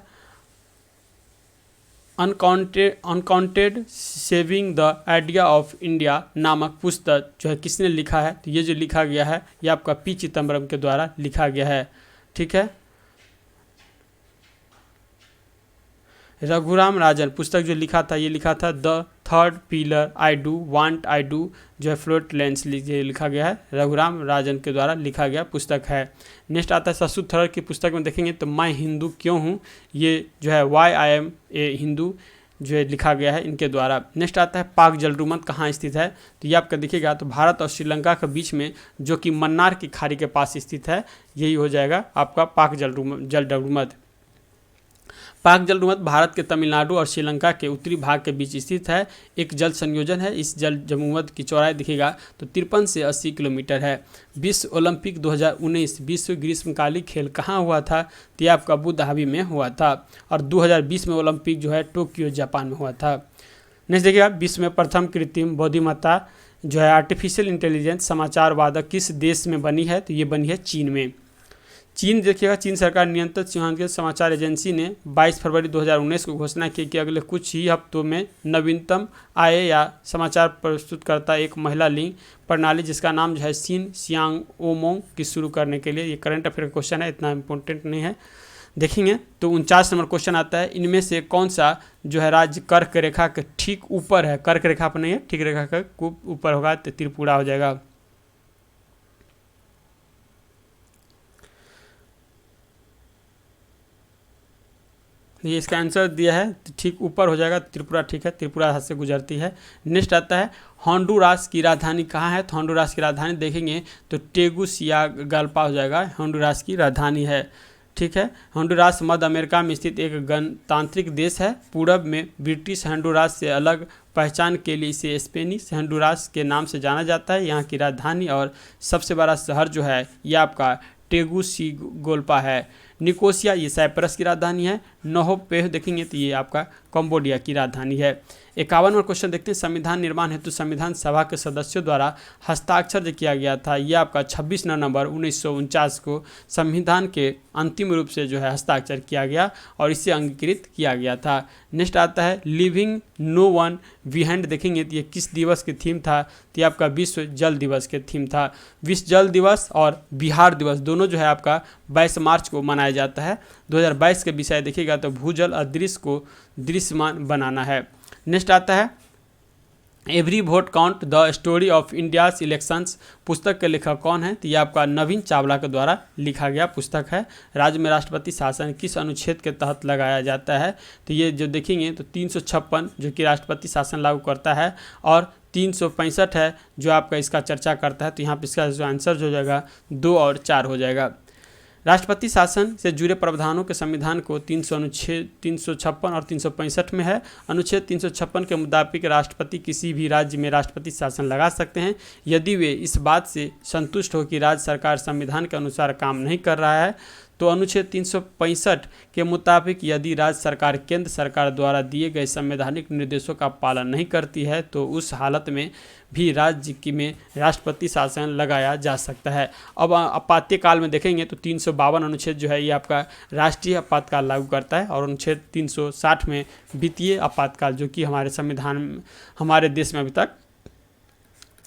uncounted saving the idea of India नामक पुस्तक जो है किसने लिखा है, तो ये जो लिखा गया है ये आपका पी चिदम्बरम के द्वारा लिखा गया है, ठीक है। रघुराम राजन पुस्तक जो लिखा था ये लिखा था the third pillar I do जो है फ्लोट लेंस लिखा गया है, रघुराम राजन के द्वारा लिखा गया पुस्तक है। नेक्स्ट आता है शशि थरूर की पुस्तक में देखेंगे तो मैं हिंदू क्यों हूँ, ये जो है why I am a Hindu जो है लिखा गया है इनके द्वारा। नेक्स्ट आता है पाक जलडुमत कहाँ स्थित है, तो ये आपका देखिएगा तो भारत और श्रीलंका के बीच में जो कि मन्नार की खाड़ी के पास स्थित है, यही हो जाएगा आपका पाक जलडुमत। पाक जलडुमत भारत के तमिलनाडु और श्रीलंका के उत्तरी भाग के बीच स्थित है। एक जल संयोजन है। इस जल जलडुमत की चौड़ाई दिखेगा तो 53 से 80 किलोमीटर है। विश्व ओलंपिक 2019 विश्व ग्रीष्मकालीन खेल कहाँ हुआ था, तो ये आपका अबू धाबी में हुआ था। और 2020 में ओलंपिक जो है टोक्यो जापान में हुआ था। नेक्स्ट देखिएगा विश्व में प्रथम कृत्रिम बुद्धिमत्ता जो है आर्टिफिशियल इंटेलिजेंस समाचार वादक किस देश में बनी है, तो ये बनी है चीन में। चीन देखिएगा, चीन सरकार नियंत्रित सिंहासन के समाचार एजेंसी ने 22 फरवरी 2019 को घोषणा की कि अगले कुछ ही हफ्तों में नवीनतम आय या समाचार प्रस्तुत करता एक महिला लिंग प्रणाली जिसका नाम जो है सीन सियांग ओमोंग की शुरू करने के लिए। ये करंट अफेयर का क्वेश्चन है, इतना इंपॉर्टेंट नहीं है। देखेंगे तो 49 नंबर क्वेश्चन आता है, इनमें से कौन सा जो है राज्य कर्क रेखा के ठीक ऊपर है? कर्क रेखा पर नहीं है, ठीक रेखा के ऊपर होगा तो त्रिपुरा हो जाएगा। ये इसका आंसर दिया है, ठीक ऊपर हो जाएगा, त्रिपुरा ठीक है, त्रिपुरा हाथ से गुजरती है। नेक्स्ट आता है होंडुरास की राजधानी कहाँ है? तो होंडुरास की राजधानी देखेंगे तो टेगुसिगाल्पा हो जाएगा, होंडुरास की राजधानी है, ठीक है। होंडुरास मध्य अमेरिका में स्थित एक गणतांत्रिक देश है। पूरब में ब्रिटिश होंडुरास से अलग पहचान के लिए इसे स्पेनिश होंडुरास के नाम से जाना जाता है। यहाँ की राजधानी और सबसे बड़ा शहर जो है ये आपका टेगुसिगाल्पा है। निकोसिया ये साइप्रस की राजधानी है। नोहोपेह देखेंगे तो ये आपका कंबोडिया की राजधानी है। 51 नंबर क्वेश्चन देखते हैं, संविधान निर्माण हेतु संविधान सभा के सदस्यों द्वारा हस्ताक्षर जो किया गया था ये आपका 26 नवंबर 1949 को संविधान के अंतिम रूप से जो है हस्ताक्षर किया गया और इसे अंगीकृत किया गया था। नेक्स्ट आता है लिविंग नो वन बिहाइंड देखेंगे तो ये किस दिवस की थीम था? तो ये आपका विश्व जल दिवस के थीम था। विश्व जल दिवस और बिहार दिवस दोनों जो है आपका 22 मार्च को मनाया जाता है। 2022 के विषय देखिएगा तो भूजल अदृश्य को दृश्यमान बनाना है। नेक्स्ट आता है every vote count the story of India's elections, पुस्तक के लेखक कौन है? तो ये आपका नवीन चावला के द्वारा लिखा गया पुस्तक है। राज्य में राष्ट्रपति शासन किस अनुच्छेद के तहत लगाया जाता है? तो ये जो देखेंगे तो 356 जो कि राष्ट्रपति शासन लागू करता है और 365 है जो आपका इसका चर्चा करता है। तो यहाँ पर इसका जो आंसर हो जाएगा 2 और 4 हो जाएगा। राष्ट्रपति शासन से जुड़े प्रावधानों के संविधान को 356 और 365 में है। अनुच्छेद 356 के मुताबिक राष्ट्रपति किसी भी राज्य में राष्ट्रपति शासन लगा सकते हैं यदि वे इस बात से संतुष्ट हो कि राज्य सरकार संविधान के अनुसार काम नहीं कर रहा है। तो अनुच्छेद 365 के मुताबिक यदि राज्य सरकार केंद्र सरकार द्वारा दिए गए संवैधानिक निर्देशों का पालन नहीं करती है तो उस हालत में भी राज्य में राष्ट्रपति शासन लगाया जा सकता है। अब आपातकाल में देखेंगे तो 352 अनुच्छेद जो है ये आपका राष्ट्रीय आपातकाल लागू करता है और अनुच्छेद 360 में वित्तीय आपातकाल जो कि हमारे संविधान हमारे देश में अभी तक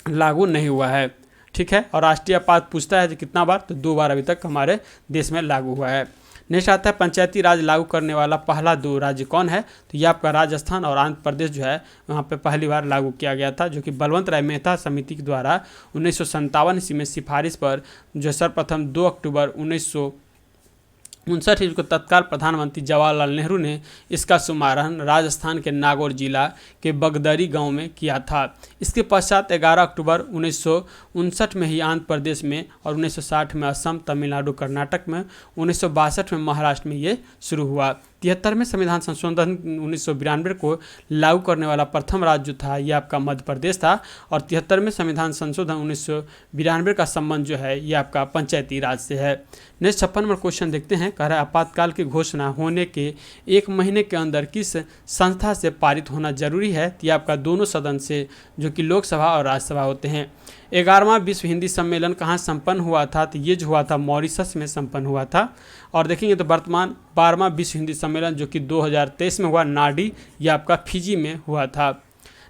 लागू नहीं हुआ है, ठीक है। और राष्ट्रीय आपात पूछता है कि कितना बार? तो 2 बार अभी तक हमारे देश में लागू हुआ है। नेक्स्ट आता है पंचायती राज लागू करने वाला पहला 2 राज्य कौन है? तो ये आपका राजस्थान और आंध्र प्रदेश जो है वहाँ पे पहली बार लागू किया गया था जो कि बलवंत राय मेहता समिति के द्वारा 1957 ईस्वी में सिफारिश पर जो सर्वप्रथम 2 अक्टूबर 1959 को तत्काल प्रधानमंत्री जवाहरलाल नेहरू ने इसका शुभारंभ राजस्थान के नागौर जिला के बगदरी गांव में किया था। इसके पश्चात 11 अक्टूबर 1959 में ही आंध्र प्रदेश में और 1960 में असम, तमिलनाडु, कर्नाटक में, 1962 में महाराष्ट्र में ये शुरू हुआ। 73वें संविधान संशोधन 1992 को लागू करने वाला प्रथम राज्य जो था ये आपका मध्य प्रदेश था और 73वें संविधान संशोधन 1992 का संबंध जो है ये आपका पंचायती राज से है। नेक्स्ट 56 नंबर क्वेश्चन देखते हैं, कह रहा है आपातकाल की घोषणा होने के 1 महीने के अंदर किस संस्था से पारित होना जरूरी है? तो ये आपका दोनों सदन से जो कि लोकसभा और राज्यसभा होते हैं। 11वां विश्व हिंदी सम्मेलन कहाँ संपन्न हुआ था? तो ये जो हुआ था मॉरिशस में संपन्न हुआ था। और देखेंगे तो वर्तमान 12वां विश्व हिंदी सम्मेलन जो कि 2023 में हुआ नाडी या आपका फिजी में हुआ था।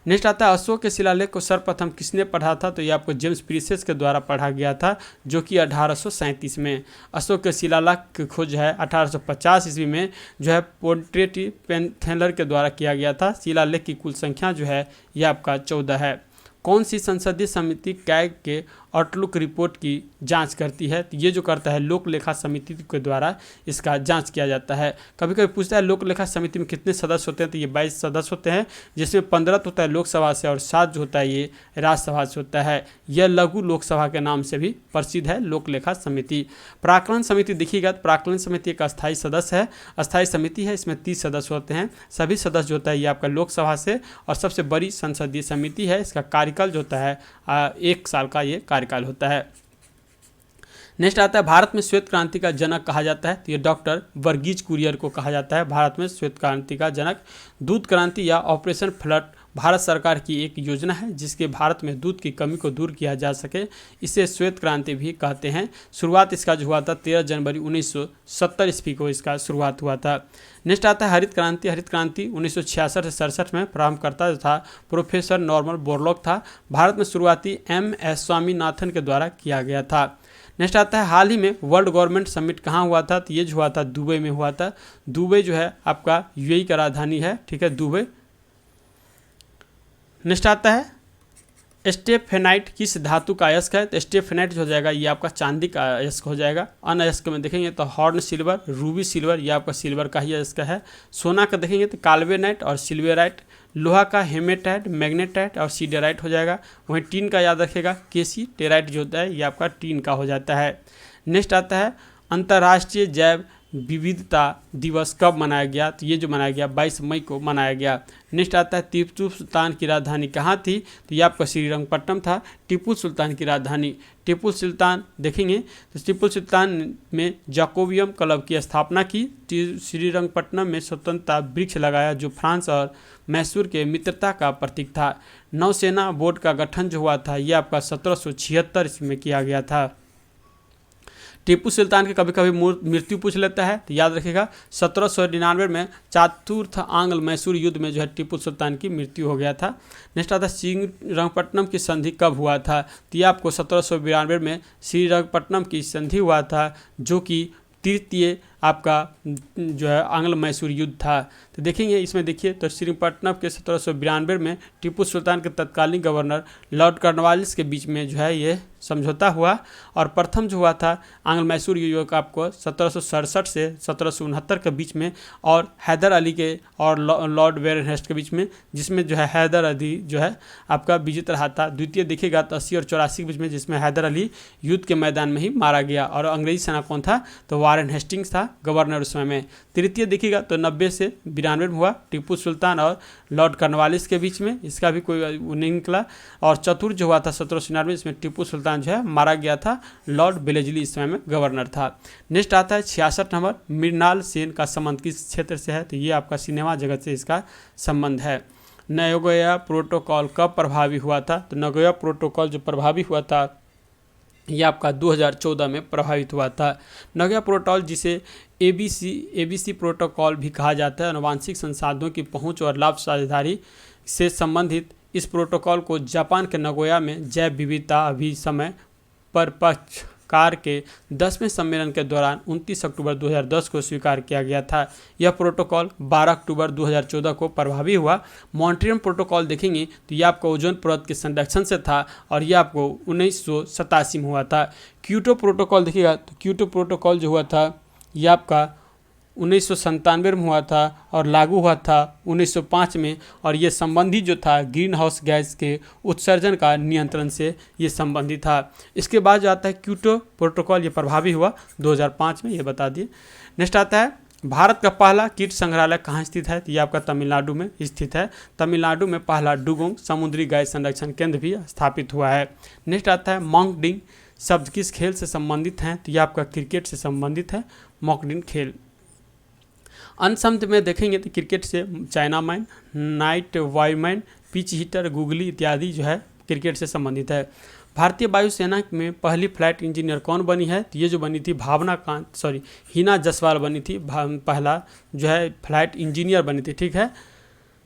नेक्स्ट आता है अशोक के शिलालेख को सर्वप्रथम किसने पढ़ा था? तो ये आपको जेम्स प्रीसेस के द्वारा पढ़ा गया था जो कि 1837 में। अशोक के शिलालेख की खोज है 1850 ईस्वी में जो है पोर्ट्रेटी पेनथेलर के द्वारा किया गया था। शिलालेख की कुल संख्या जो है ये आपका 14 है। कौन सी संसदीय समिति कैग के आउटलुक रिपोर्ट की जांच करती है? तो ये जो करता है लोक लेखा समिति के द्वारा इसका जांच किया जाता है। कभी कभी पूछता है लोक लेखा समिति में कितने सदस्य होते हैं? तो ये 22 सदस्य होते हैं जिसमें 15 होता है लोकसभा से और 7 जो होता है ये राज्यसभा से होता है। यह लघु लोकसभा के नाम से भी प्रसिद्ध है लोक लेखा समिति। प्राक्कलन समिति देखिएगा तो प्राक्कलन समिति एक अस्थायी सदस्य है, अस्थायी समिति है, इसमें 30 सदस्य होते हैं। सभी सदस्य जो होता है ये आपका लोकसभा से और सबसे बड़ी संसदीय समिति है। इसका कार्यकाल जो होता है 1 साल का ये कार्यकाल होता है। नेक्स्ट आता है भारत में श्वेत क्रांति का जनक कहा जाता है। तो ये डॉक्टर वर्गीज कुरियन को कहा जाता है भारत में श्वेत क्रांति का जनक। दूध क्रांति या ऑपरेशन फ्लड भारत सरकार की एक योजना है जिसके भारत में दूध की कमी को दूर किया जा सके। इसे श्वेत क्रांति भी कहते हैं। शुरुआत इसका जो हुआ था 13 जनवरी 1970 ईस्वी को इसका शुरुआत हुआ था। नेक्स्ट आता है हरित क्रांति। हरित क्रांति 1966 से 67 में प्रारंभकर्ता जो था प्रोफेसर नॉर्मन बोरलॉग था। भारत में शुरुआती MS स्वामीनाथन के द्वारा किया गया था। नेक्स्ट आता है हाल ही में वर्ल्ड गवर्नमेंट समिट कहाँ हुआ था, तो ये जो हुआ था दुबई में हुआ था। दुबई जो है आपका UAE का राजधानी है, ठीक है, दुबई। नेक्स्ट आता है स्टेफेनाइट किस धातु का अयस्क है, तो स्टेफेनाइट जो हो जाएगा ये आपका चांदी का अयस्क हो जाएगा। अन्य अयस्क में देखेंगे तो हॉर्न सिल्वर, रूबी सिल्वर, ये आपका सिल्वर का ही अयस्क है। सोना का देखेंगे तो काल्वेनाइट और सिल्वेराइट। लोहा का हेमेटाइट, मैग्नेटाइट और सीडेराइट हो जाएगा। वहीं टीन का याद रखेगा केसी टेराइट जो होता है ये आपका टीन का हो जाता है। नेक्स्ट आता है अंतर्राष्ट्रीय जैव विविधता दिवस कब मनाया गया, तो ये जो मनाया गया 22 मई को मनाया गया। नेक्स्ट आता है टीपू सुल्तान की राजधानी कहाँ थी, तो ये आपका श्रीरंगपट्टनम था। टीपू सुल्तान की राजधानी, टीपू सुल्तान देखेंगे तो टीपू सुल्तान में जाकोबियम क्लब की स्थापना की। श्रीरंगपट्टनम में स्वतंत्रता वृक्ष लगाया जो फ्रांस और मैसूर के मित्रता का प्रतीक था। नौसेना बोर्ड का गठन जो हुआ था ये आपका 1776 ईस्वी में किया गया था। टीपू सुल्तान के कभी कभी मृत्यु पूछ लेता है, तो याद रखिएगा 1799 में चतुर्थ आंग्ल मैसूर युद्ध में जो है टीपू सुल्तान की मृत्यु हो गया था। नेक्स्ट आता है श्रीरंगपट्टनम की संधि कब हुआ था, तो ये आपको 1792 में श्रीरंगपट्टनम की संधि हुआ था जो कि तृतीय आपका जो है आंग्ल मैसूर युद्ध था। तो देखेंगे इसमें देखिए तो श्रीरंगपट्टनम के 1792 में टीपू सुल्तान के तत्कालीन गवर्नर लॉर्ड कॉर्नवालिस के बीच में जो है ये समझौता हुआ। और प्रथम जो हुआ था आंग्ल मैसूर युद्ध आपको 1767 से 1769 के बीच में और हैदर अली के और लॉर्ड वेरेनहेस्ट के बीच में, जिसमें जो है हैदर अली जो है आपका विजित रहा था। द्वितीय देखिएगा तो 80 और 84 के बीच में, जिसमें हैदर अली युद्ध के मैदान में ही मारा गया। और अंग्रेजी सेना कौन था, तो वारेन हेस्टिंग्स था गवर्नर उस समय में। तृतीय देखिएगा तो 90 से 92 में हुआ टीपू सुल्तान और लॉर्ड कॉर्नवालिस के बीच में, इसका भी कोई नहीं निकला। और चतुर्थ जो हुआ था 1799 इसमें टीपू सुल्तान जो है मारा गया था, लॉर्ड बेलेजली इस समय में गवर्नर था। नेक्स्ट आता है 66 नंबर मृणाल सेन का संबंध किस क्षेत्र से है, तो ये आपका सिनेमा जगत से इसका संबंध है। नागोया प्रोटोकॉल कब प्रभावी हुआ था, तो नागोया प्रोटोकॉल जो प्रभावी हुआ था ये आपका 2014 में प्रभावित हुआ था। नागोया प्रोटोकॉल जिसे ABC प्रोटोकॉल भी कहा जाता है, आनुवांशिक संसाधनों की पहुंच और लाभ साझेदारी से संबंधित इस प्रोटोकॉल को जापान के नागोया में जैव विविधता अभिसमय पर पक्षकार के 10वें सम्मेलन के दौरान 29 अक्टूबर 2010 को स्वीकार किया गया था। यह प्रोटोकॉल 12 अक्टूबर 2014 को प्रभावी हुआ। मॉन्ट्रियल प्रोटोकॉल देखेंगे तो यह आपको ओजोन परत के संरक्षण से था और यह आपको 1987 में हुआ था। क्योटो प्रोटोकॉल देखिएगा तो क्योटो प्रोटोकॉल जो हुआ था यह आपका 1997 में हुआ था और लागू हुआ था 1905 में। और ये संबंधी जो था ग्रीन हाउस गैस के उत्सर्जन का नियंत्रण से ये संबंधित था। इसके बाद जो आता है क्योटो प्रोटोकॉल, ये प्रभावी हुआ 2005 में, ये बता दिए। नेक्स्ट आता है भारत का पहला कीट संग्रहालय कहाँ स्थित है, तो ये आपका तमिलनाडु में स्थित है। तमिलनाडु में पहला डुगोंग समुद्री गाय संरक्षण केंद्र भी स्थापित हुआ है। नेक्स्ट आता है मॉन्कडिंग शब्द किस खेल से संबंधित हैं, तो ये आपका क्रिकेट से संबंधित है मॉन्कडिंग खेल। अंशब्द में देखेंगे तो क्रिकेट से chinaman, night watchman, pinch hitter, googly इत्यादि जो है क्रिकेट से संबंधित है। भारतीय वायुसेना में पहली फ्लाइट इंजीनियर कौन बनी है, तो ये जो बनी थी हिना जसवाल बनी थी, पहला जो है फ्लाइट इंजीनियर बनी थी, ठीक है।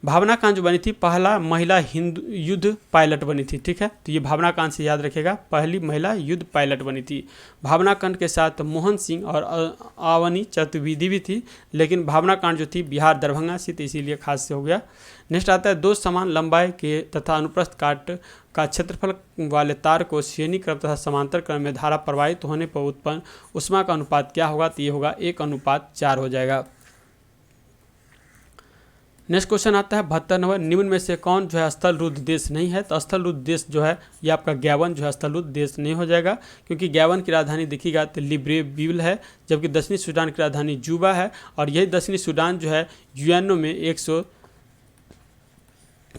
भावना कांत जो बनी थी पहला महिला युद्ध पायलट बनी थी, ठीक है। तो ये भावना कांत से याद रखेगा, पहली महिला युद्ध पायलट बनी थी। भावना कांत के साथ मोहन सिंह और आवनी चतुर्वेदी भी थी, लेकिन भावना कांत जो थी बिहार दरभंगा से, तो इसीलिए खास से हो गया। नेक्स्ट आता है दो समान लंबाई के तथा अनुप्रस्थ काट का क्षेत्रफल वाले तार को श्रेणी क्रम तथा समांतर क्रम में धारा प्रवाहित होने पर उत्पन्न उष्मा का अनुपात क्या होगा, तो ये होगा 1:4 हो जाएगा। नेक्स्ट क्वेश्चन आता है 72 नंबर निम्न में से कौन जो है स्थल रुद्ध देश नहीं है, तो स्थल रुद्ध देश जो है ये आपका गैबन जो है स्थल रुद्ध देश नहीं हो जाएगा, क्योंकि गैबन की राजधानी देखिएगा तो लिब्रेविल है, जबकि दक्षिणी सूडान की राजधानी juba है। और यही दक्षिणी सूडान जो है यूएनओ में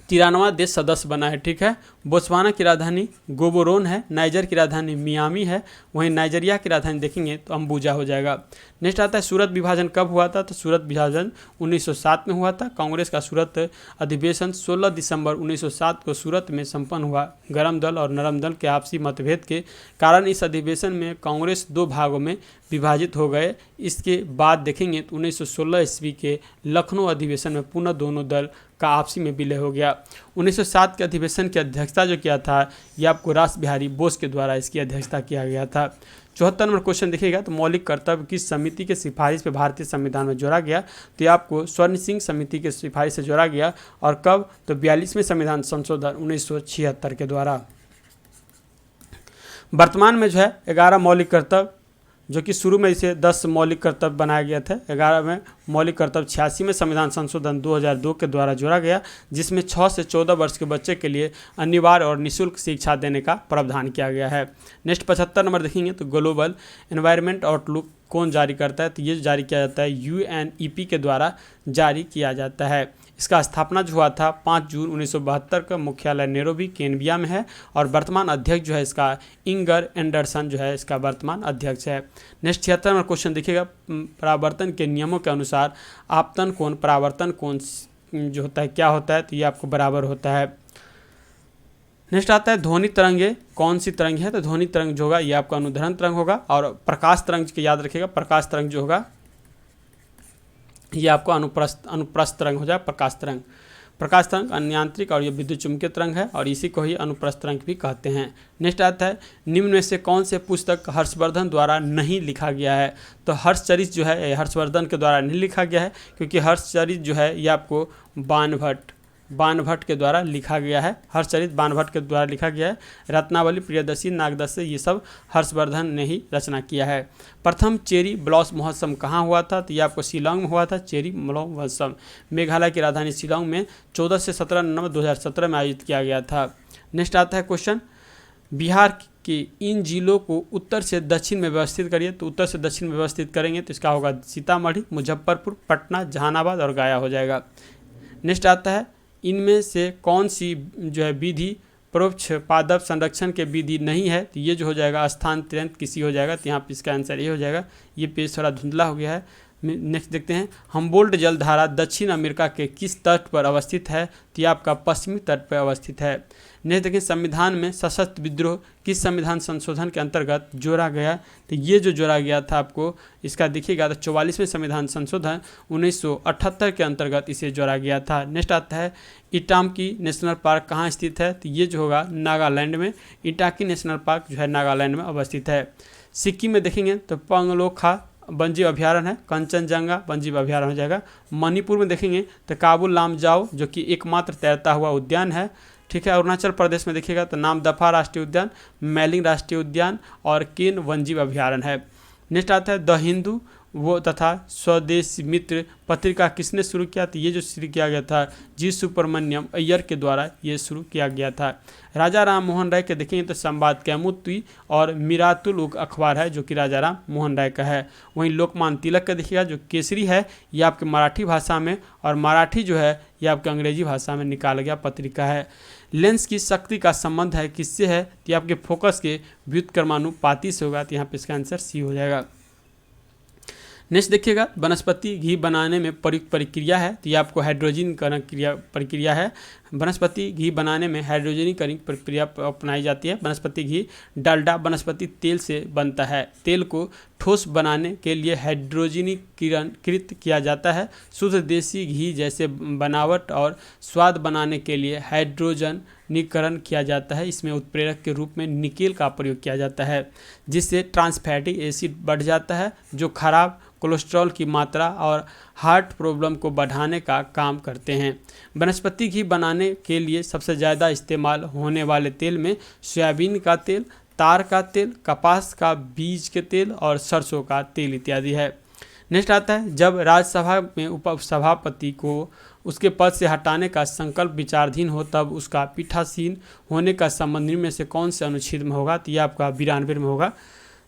93वां देश सदस्य बना है। ठीक है, बोत्सवाना की राजधानी गोबोरोन है, नाइजर की राजधानी मियामी है, वहीं नाइजीरिया की राजधानी देखेंगे तो अम्बुजा हो जाएगा। नेक्स्ट आता है सूरत विभाजन कब हुआ था, तो सूरत विभाजन 1907 में हुआ था। कांग्रेस का सूरत अधिवेशन 16 दिसंबर 1907 को सूरत में संपन्न हुआ। गर्म दल और नरम दल के आपसी मतभेद के कारण इस अधिवेशन में कांग्रेस 2 भागों में विभाजित हो गए। इसके बाद देखेंगे तो 1916 ईस्वी के लखनऊ अधिवेशन में पुनः दोनों दल का आपसी में विलय हो गया। 1907 के अधिवेशन की अध्यक्षता जो किया था यह आपको रास बिहारी बोस के द्वारा इसकी अध्यक्षता किया गया था। 74 नंबर क्वेश्चन देखिएगा, तो मौलिक कर्तव्य किस समिति के सिफारिश पे भारतीय संविधान में जोड़ा गया, तो ये आपको स्वर्ण सिंह समिति के सिफारिश से जोड़ा गया। और कब, तो 42वें संविधान संशोधन 1976 के द्वारा। वर्तमान में जो है 11 मौलिक कर्तव्य, जो कि शुरू में इसे 10 मौलिक कर्तव्य बनाया गया था, 11वें मौलिक कर्तव्य 86वें संविधान संशोधन 2002 के द्वारा जोड़ा गया, जिसमें 6 से 14 वर्ष के बच्चे के लिए अनिवार्य और निःशुल्क शिक्षा देने का प्रावधान किया गया है। नेक्स्ट 75 नंबर देखेंगे, तो ग्लोबल एनवायरनमेंट आउटलुक कौन जारी करता है, तो ये जारी किया जाता है UNEP के द्वारा जारी किया जाता है। इसका स्थापना जो हुआ था 5 जून 1972 का, मुख्यालय नैरोबी केन्या में है और वर्तमान अध्यक्ष जो है इसका इंगर एंडरसन जो है इसका वर्तमान अध्यक्ष है। नेक्स्ट 76 नंबर क्वेश्चन देखिएगा, परावर्तन के नियमों के अनुसार आपतन कोण परावर्तन कोण जो होता है क्या होता है, तो ये आपको बराबर होता है। नेक्स्ट आता है ध्वनि तरंगे कौन सी तरंग है, तो ध्वनि तरंग जो होगा ये आपका अनुधरण तरंग होगा। और प्रकाश तरंग के याद रखिएगा, प्रकाश तरंग जो होगा ये आपको अनुप्रस्थ तरंग हो जाए। प्रकाश तरंग अन्यांत्रिक और ये विद्युत चुंबकीय तरंग है और इसी को ही अनुप्रस्थ तरंग भी कहते हैं। नेक्स्ट आता है निम्न में से कौन से पुस्तक हर्षवर्धन द्वारा नहीं लिखा गया है, तो हर्षचरित जो है ये हर्षवर्धन के द्वारा नहीं लिखा गया है, क्योंकि हर्षचरित जो है ये आपको बाणभट्ट के द्वारा लिखा गया है। हर्षचरित बाणभट्ट के द्वारा लिखा गया है। रत्नावली, प्रियदर्शी, नागदत्त ये सब हर्षवर्धन ने ही रचना किया है। प्रथम चेरी ब्लॉसम महोत्सव कहाँ हुआ था, तो ये आपको शिलांग में हुआ था। चेरी ब्लॉसम महोत्सव मेघालय की राजधानी शिलांग में 14 से 17 नवंबर 2017 में आयोजित किया गया था। नेक्स्ट आता है क्वेश्चन, बिहार के इन जिलों को उत्तर से दक्षिण में व्यवस्थित करिए, तो उत्तर से दक्षिण में व्यवस्थित करेंगे तो इसका होगा सीतामढ़ी, मुजफ्फरपुर, पटना, जहानाबाद और गया हो जाएगा। नेक्स्ट आता है इनमें से कौन सी जो है विधि परोक्ष पादप संरक्षण के विधि नहीं है, तो ये जो हो जाएगा स्थानांतरित किसी हो जाएगा, तो यहाँ पे इसका आंसर ये हो जाएगा। ये पेज थोड़ा धुंधला हो गया है। नेक्स्ट देखते हैं हम्बोल्ट जलधारा दक्षिण अमेरिका के किस तट पर अवस्थित है, तो ये आपका पश्चिमी तट पर अवस्थित है। नेक्स्ट देखिए संविधान में सशस्त्र विद्रोह किस संविधान संशोधन के अंतर्गत जोड़ा गया, तो ये जो जोड़ा गया था आपको इसका देखिएगा तो 44वें संविधान संशोधन 1978 के अंतर्गत इसे जोड़ा गया था। नेक्स्ट आता है इटामकी नेशनल पार्क कहाँ स्थित है, तो ये जो होगा नागालैंड में। इटाकी नेशनल पार्क जो है नागालैंड में अवस्थित है। सिक्किम में देखेंगे तो पंगलोखा वन्यजीव अभ्यारण्य है। कंचनजंगा वन्यजीव अभ्यारण्य हो जाएगा। मणिपुर में देखेंगे तो काबुल लामजाओ जो कि एकमात्र तैरता हुआ उद्यान है। ठीक है, अरुणाचल प्रदेश में देखिएगा तो नामदफा राष्ट्रीय उद्यान, मैलिंग राष्ट्रीय उद्यान और केन वन्यजीव अभ्यारण्य है। नेक्स्ट आता है द हिंदू वो तथा स्वदेश मित्र पत्रिका किसने शुरू किया, तो ये जो शुरू किया गया था जी सुब्रमण्यम अय्यर के द्वारा ये शुरू किया गया था। राजा राम मोहन राय के देखेंगे तो संवाद कैमुत्वी और मिरातुल उग अखबार है जो कि राजा राम मोहन राय का है। वहीं लोकमान्य तिलक का देखिएगा जो केसरी है ये आपके मराठी भाषा में और मराठी जो है ये आपके अंग्रेजी भाषा में निकाला गया पत्रिका है। लेंस की शक्ति का संबंध है किससे है, तो ये आपके फोकस के व्युत्क्रमानुपाती से होगा, तो यहाँ पे इसका आंसर सी हो जाएगा। नेक्स्ट देखिएगा वनस्पति घी बनाने में प्रयुक्त प्रक्रिया है, तो ये आपको हाइड्रोजनीकरण प्रक्रिया है। वनस्पति घी बनाने में हाइड्रोजनीकरण प्रक्रिया अपनाई जाती है। वनस्पति घी डालडा वनस्पति तेल से बनता है। तेल को ठोस बनाने के लिए हाइड्रोजनीकृत किया जाता है। शुद्ध देसी घी जैसे बनावट और स्वाद बनाने के लिए हाइड्रोजनीकरण किया जाता है। इसमें उत्प्रेरक के रूप में निकेल का प्रयोग किया जाता है जिससे ट्रांसफैटी एसिड बढ़ जाता है जो खराब कोलेस्ट्रॉल की मात्रा और हार्ट प्रॉब्लम को बढ़ाने का काम करते हैं। वनस्पति घी बनाने के लिए सबसे ज़्यादा इस्तेमाल होने वाले तेल में सोयाबीन का तेल, तार का तेल, कपास का बीज के तेल और सरसों का तेल इत्यादि है। नेक्स्ट आता है जब राज्यसभा में उपसभापति को उसके पद से हटाने का संकल्प विचाराधीन हो तब उसका पीठासीन होने का संबंध में से कौन से अनुच्छेद में होगा, तो यह आपका 92 में होगा।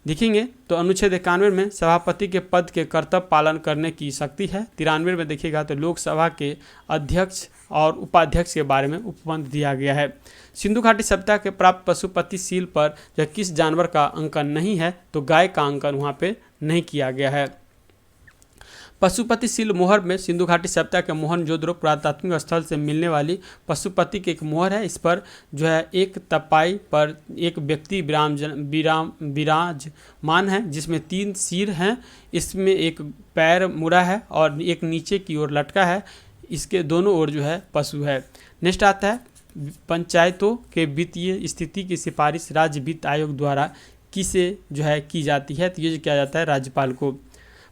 देखेंगे तो अनुच्छेद 91 में सभापति के पद के कर्तव्य पालन करने की शक्ति है। 93 में देखिएगा तो लोकसभा के अध्यक्ष और उपाध्यक्ष के बारे में उपबंध दिया गया है। सिंधु घाटी सभ्यता के प्राप्त पशुपति सील पर जो किस जानवर का अंकन नहीं है, तो गाय का अंकन वहाँ पे नहीं किया गया है। पशुपति सील मोहर में सिंधु घाटी सभ्यता के मोहनजोदड़ो पुरातात्विक स्थल से मिलने वाली पशुपति की एक मोहर है। इस पर जो है एक तपाई पर एक व्यक्ति विराजमान है जिसमें 3 सिर हैं, इसमें एक पैर मुड़ा है और एक नीचे की ओर लटका है, इसके दोनों ओर जो है पशु है। नेक्स्ट आता है पंचायतों के वित्तीय स्थिति की सिफारिश राज्य वित्त आयोग द्वारा किसे जो है की जाती है, तो ये जो किया जाता है राज्यपाल को।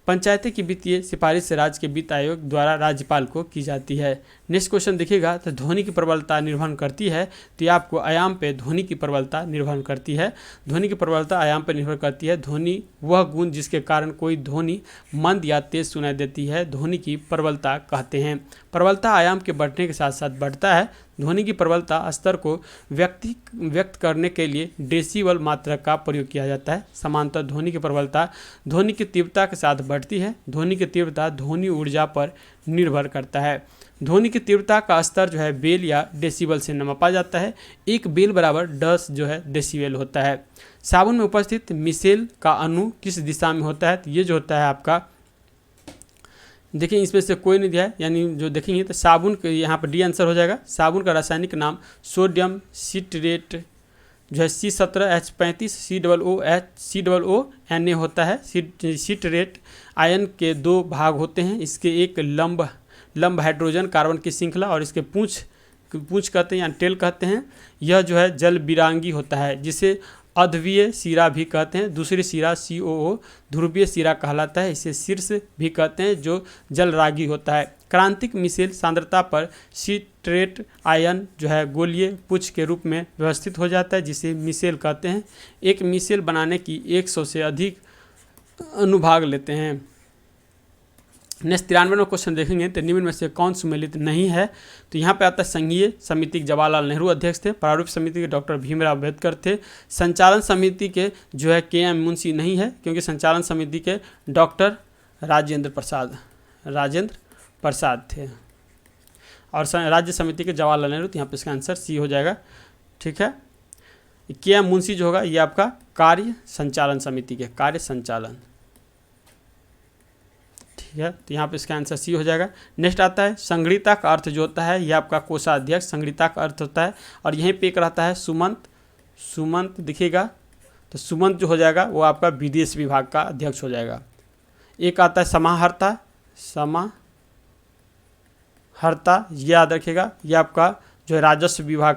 पंचायतें की वित्तीय सिफारिश राज्य के वित्त आयोग द्वारा राज्यपाल को की जाती है। नेक्स्ट क्वेश्चन देखिएगा, तो ध्वनि की प्रबलता निर्भर करती है, तो ये आपको आयाम पे ध्वनि की प्रबलता निर्भर करती है। ध्वनि की प्रबलता आयाम पर निर्भर करती है। ध्वनि वह गुण जिसके कारण कोई ध्वनि मंद या तेज सुनाई देती है, ध्वनि की प्रबलता कहते हैं। प्रबलता आयाम के बढ़ने के साथ साथ बढ़ता है। ध्वनि की प्रबलता स्तर को व्यक्त करने के लिए डेसिबल मात्रा का प्रयोग किया जाता है। समांतर ध्वनि की प्रबलता ध्वनि की तीव्रता के साथ बढ़ती है। ध्वनि की तीव्रता ध्वनि ऊर्जा पर निर्भर करता है। ध्वनि की तीव्रता का स्तर जो है बेल या डेसिबल से नापा जाता है। एक बेल बराबर 10 जो है डेसिबल होता है। साबुन में उपस्थित मिसेल का अणु किस दिशा में होता है, तो ये जो होता है आपका, देखिए इसमें से कोई नहीं दिया है, यानी जो देखेंगे तो साबुन के यहाँ पर डी आंसर हो जाएगा। साबुन का रासायनिक नाम सोडियम सिट्रेट जो है C17H35 COONA होता है। सिट्रेट आयन के 2 भाग होते हैं। इसके एक लंब हाइड्रोजन कार्बन की श्रृंखला और इसके पूंछ कहते हैं या टेल कहते हैं। यह जो है जल विरांगी होता है जिसे अध्वीय सिरा भी कहते हैं। दूसरी सिरा COO ध्रुवीय सिरा कहलाता है। इसे शीर्ष भी कहते हैं जो जलरागी होता है। क्रांतिक मिसेल सांद्रता पर सिट्रेट आयन जो है गोलीय पुच्छ के रूप में व्यवस्थित हो जाता है जिसे मिसेल कहते हैं। एक मिसेल बनाने की 100 से अधिक अनुभाग लेते हैं। नेक्स्ट 93वां क्वेश्चन देखेंगे, तो निम्न में से कौन सम्मिलित नहीं है, तो यहाँ पे आता है संघीय समिति के जवाहरलाल नेहरू अध्यक्ष थे। प्रारूप समिति के डॉक्टर भीमराव अम्बेडकर थे। संचालन समिति के जो है KM मुंशी नहीं है क्योंकि संचालन समिति के डॉक्टर राजेंद्र प्रसाद थे। और राज्य समिति के जवाहरलाल नेहरू, तो यहाँ पे इसका आंसर C हो जाएगा। ठीक है, KM मुंशी जो होगा ये आपका कार्य संचालन समिति के कार्य संचालन, ठीक है, तो यहाँ पे इसका आंसर C हो जाएगा। नेक्स्ट आता है संग्रहिता का अर्थ जो होता है, यह आपका कोषाध्यक्ष संग्रहिता का अर्थ होता है। और यहीं पे एक रहता है सुमंत दिखेगा, तो सुमंत जो हो जाएगा वो आपका विदेश विभाग का अध्यक्ष हो जाएगा। एक आता है समाहर्ता याद रखिएगा, यह आपका जो है राजस्व विभाग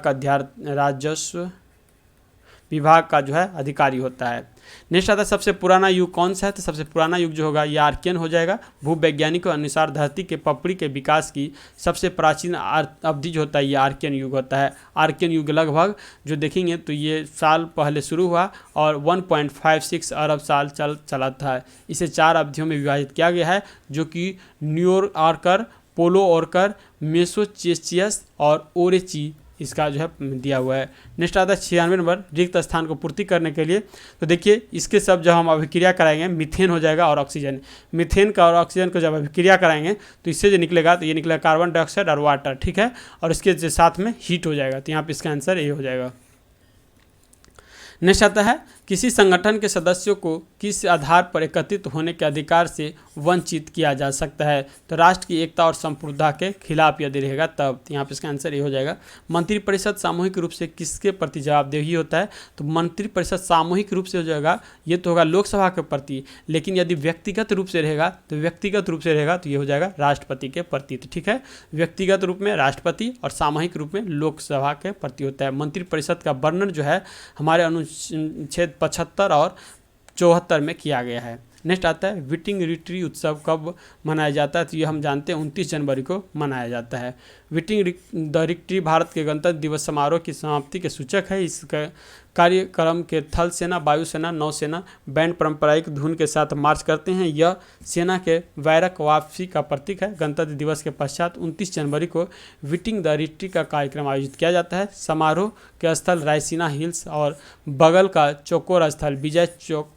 का जो है अधिकारी होता है। नेक्स्ट आता है सबसे पुराना युग कौन सा है, तो सबसे पुराना युग जो होगा ये आर्कियन हो जाएगा। भूवैज्ञानिकों के अनुसार धरती के पपड़ी के विकास की सबसे प्राचीन अवधि जो होता है ये आर्कियन युग होता है। आर्कियन युग लगभग जो देखेंगे तो ये साल पहले शुरू हुआ और 1.56 अरब साल चला था। इसे 4 अवधियों में विभाजित किया गया है जो कि न्यूयॉर्कर, पोलोओर्कर, मेसोचेसियस और ओरेची इसका जो है दिया हुआ है। नेक्स्ट आता है 96 नंबर रिक्त स्थान को पूर्ति करने के लिए, तो देखिए इसके सब जब हम अभिक्रिया कराएंगे मीथेन हो जाएगा और ऑक्सीजन। मीथेन का और ऑक्सीजन को जब अभिक्रिया कराएंगे तो इससे जो निकलेगा तो ये निकलेगा कार्बन डाइऑक्साइड और वाटर, ठीक है, और इसके साथ में हीट हो जाएगा, तो यहाँ पे इसका आंसर ए हो जाएगा। नेक्स्ट आता है किसी संगठन के सदस्यों को किस आधार पर एकत्रित होने के अधिकार से वंचित किया जा सकता है, तो राष्ट्र की एकता और संप्रभुता के खिलाफ यदि रहेगा तब, यहाँ पे इसका आंसर ये हो जाएगा। मंत्रिपरिषद सामूहिक रूप से किसके प्रति जवाबदेही होता है, तो मंत्रिपरिषद सामूहिक रूप से हो जाएगा ये तो होगा लोकसभा के प्रति, लेकिन यदि व्यक्तिगत रूप से रहेगा तो ये हो जाएगा राष्ट्रपति के प्रति, ठीक है। व्यक्तिगत रूप में राष्ट्रपति और सामूहिक रूप में लोकसभा के प्रति होता है। मंत्रिपरिषद का वर्णन जो है हमारे अनुच्छेद 75 और 74 में किया गया है। नेक्स्ट आता है विटिंग-रिट्री उत्सव कब मनाया जाता है, तो ये हम जानते हैं 29 जनवरी को मनाया जाता है। विटिंग-द-रिट्री भारत के गणतंत्र दिवस समारोह की समाप्ति के सूचक है। इस कार्यक्रम के थल सेना, वायुसेना, नौसेना बैंड पारंपरिक धुन के साथ मार्च करते हैं। यह सेना के वैरक वापसी का प्रतीक है। गणतंत्र दिवस के पश्चात 29 जनवरी को विटिंग-द-रिट्री का कार्यक्रम आयोजित किया जाता है। समारोह के स्थल रायसीना हिल्स और बगल का चौकोर स्थल विजय चौक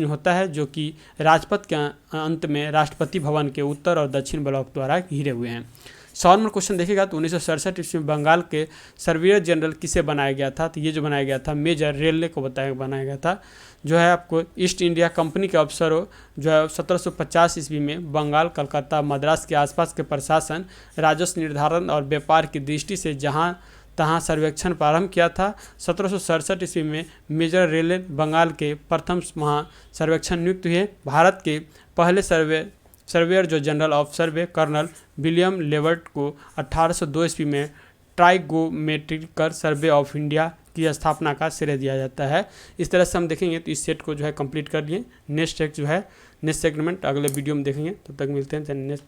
होता है, जो कि राजपथ के अंत में राष्ट्रपति भवन के उत्तर और दक्षिण ब्लॉक द्वारा घिरे हुए हैं। 100 नंबर क्वेश्चन देखिएगा तो 1967 ईस्वी में बंगाल के सर्वेयर जनरल किसे बनाया गया था, तो ये जो बनाया गया था मेजर रेलवे को बनाया गया था। जो है आपको ईस्ट इंडिया कंपनी के अफसरों जो है 1750 ईस्वी में बंगाल, कलकत्ता, मद्रास के आसपास के प्रशासन, राजस्व निर्धारण और व्यापार की दृष्टि से जहाँ तहाँ सर्वेक्षण प्रारंभ किया था। 1767 ईस्वी में मेजर रेले बंगाल के प्रथम महा सर्वेक्षण नियुक्त हुए। भारत के पहले सर्वेयर जो general of survey colonel William लेवर्ट को 1802 ईस्वी में ट्राइगोमेट्रिकल सर्वे ऑफ इंडिया की स्थापना का श्रेय दिया जाता है। इस तरह से हम देखेंगे तो इस सेट को जो है कंप्लीट कर लिए। नेक्स्ट जो है नेक्स्ट सेगमेंट अगले वीडियो में देखेंगे। तब तक मिलते हैं नेक्स्ट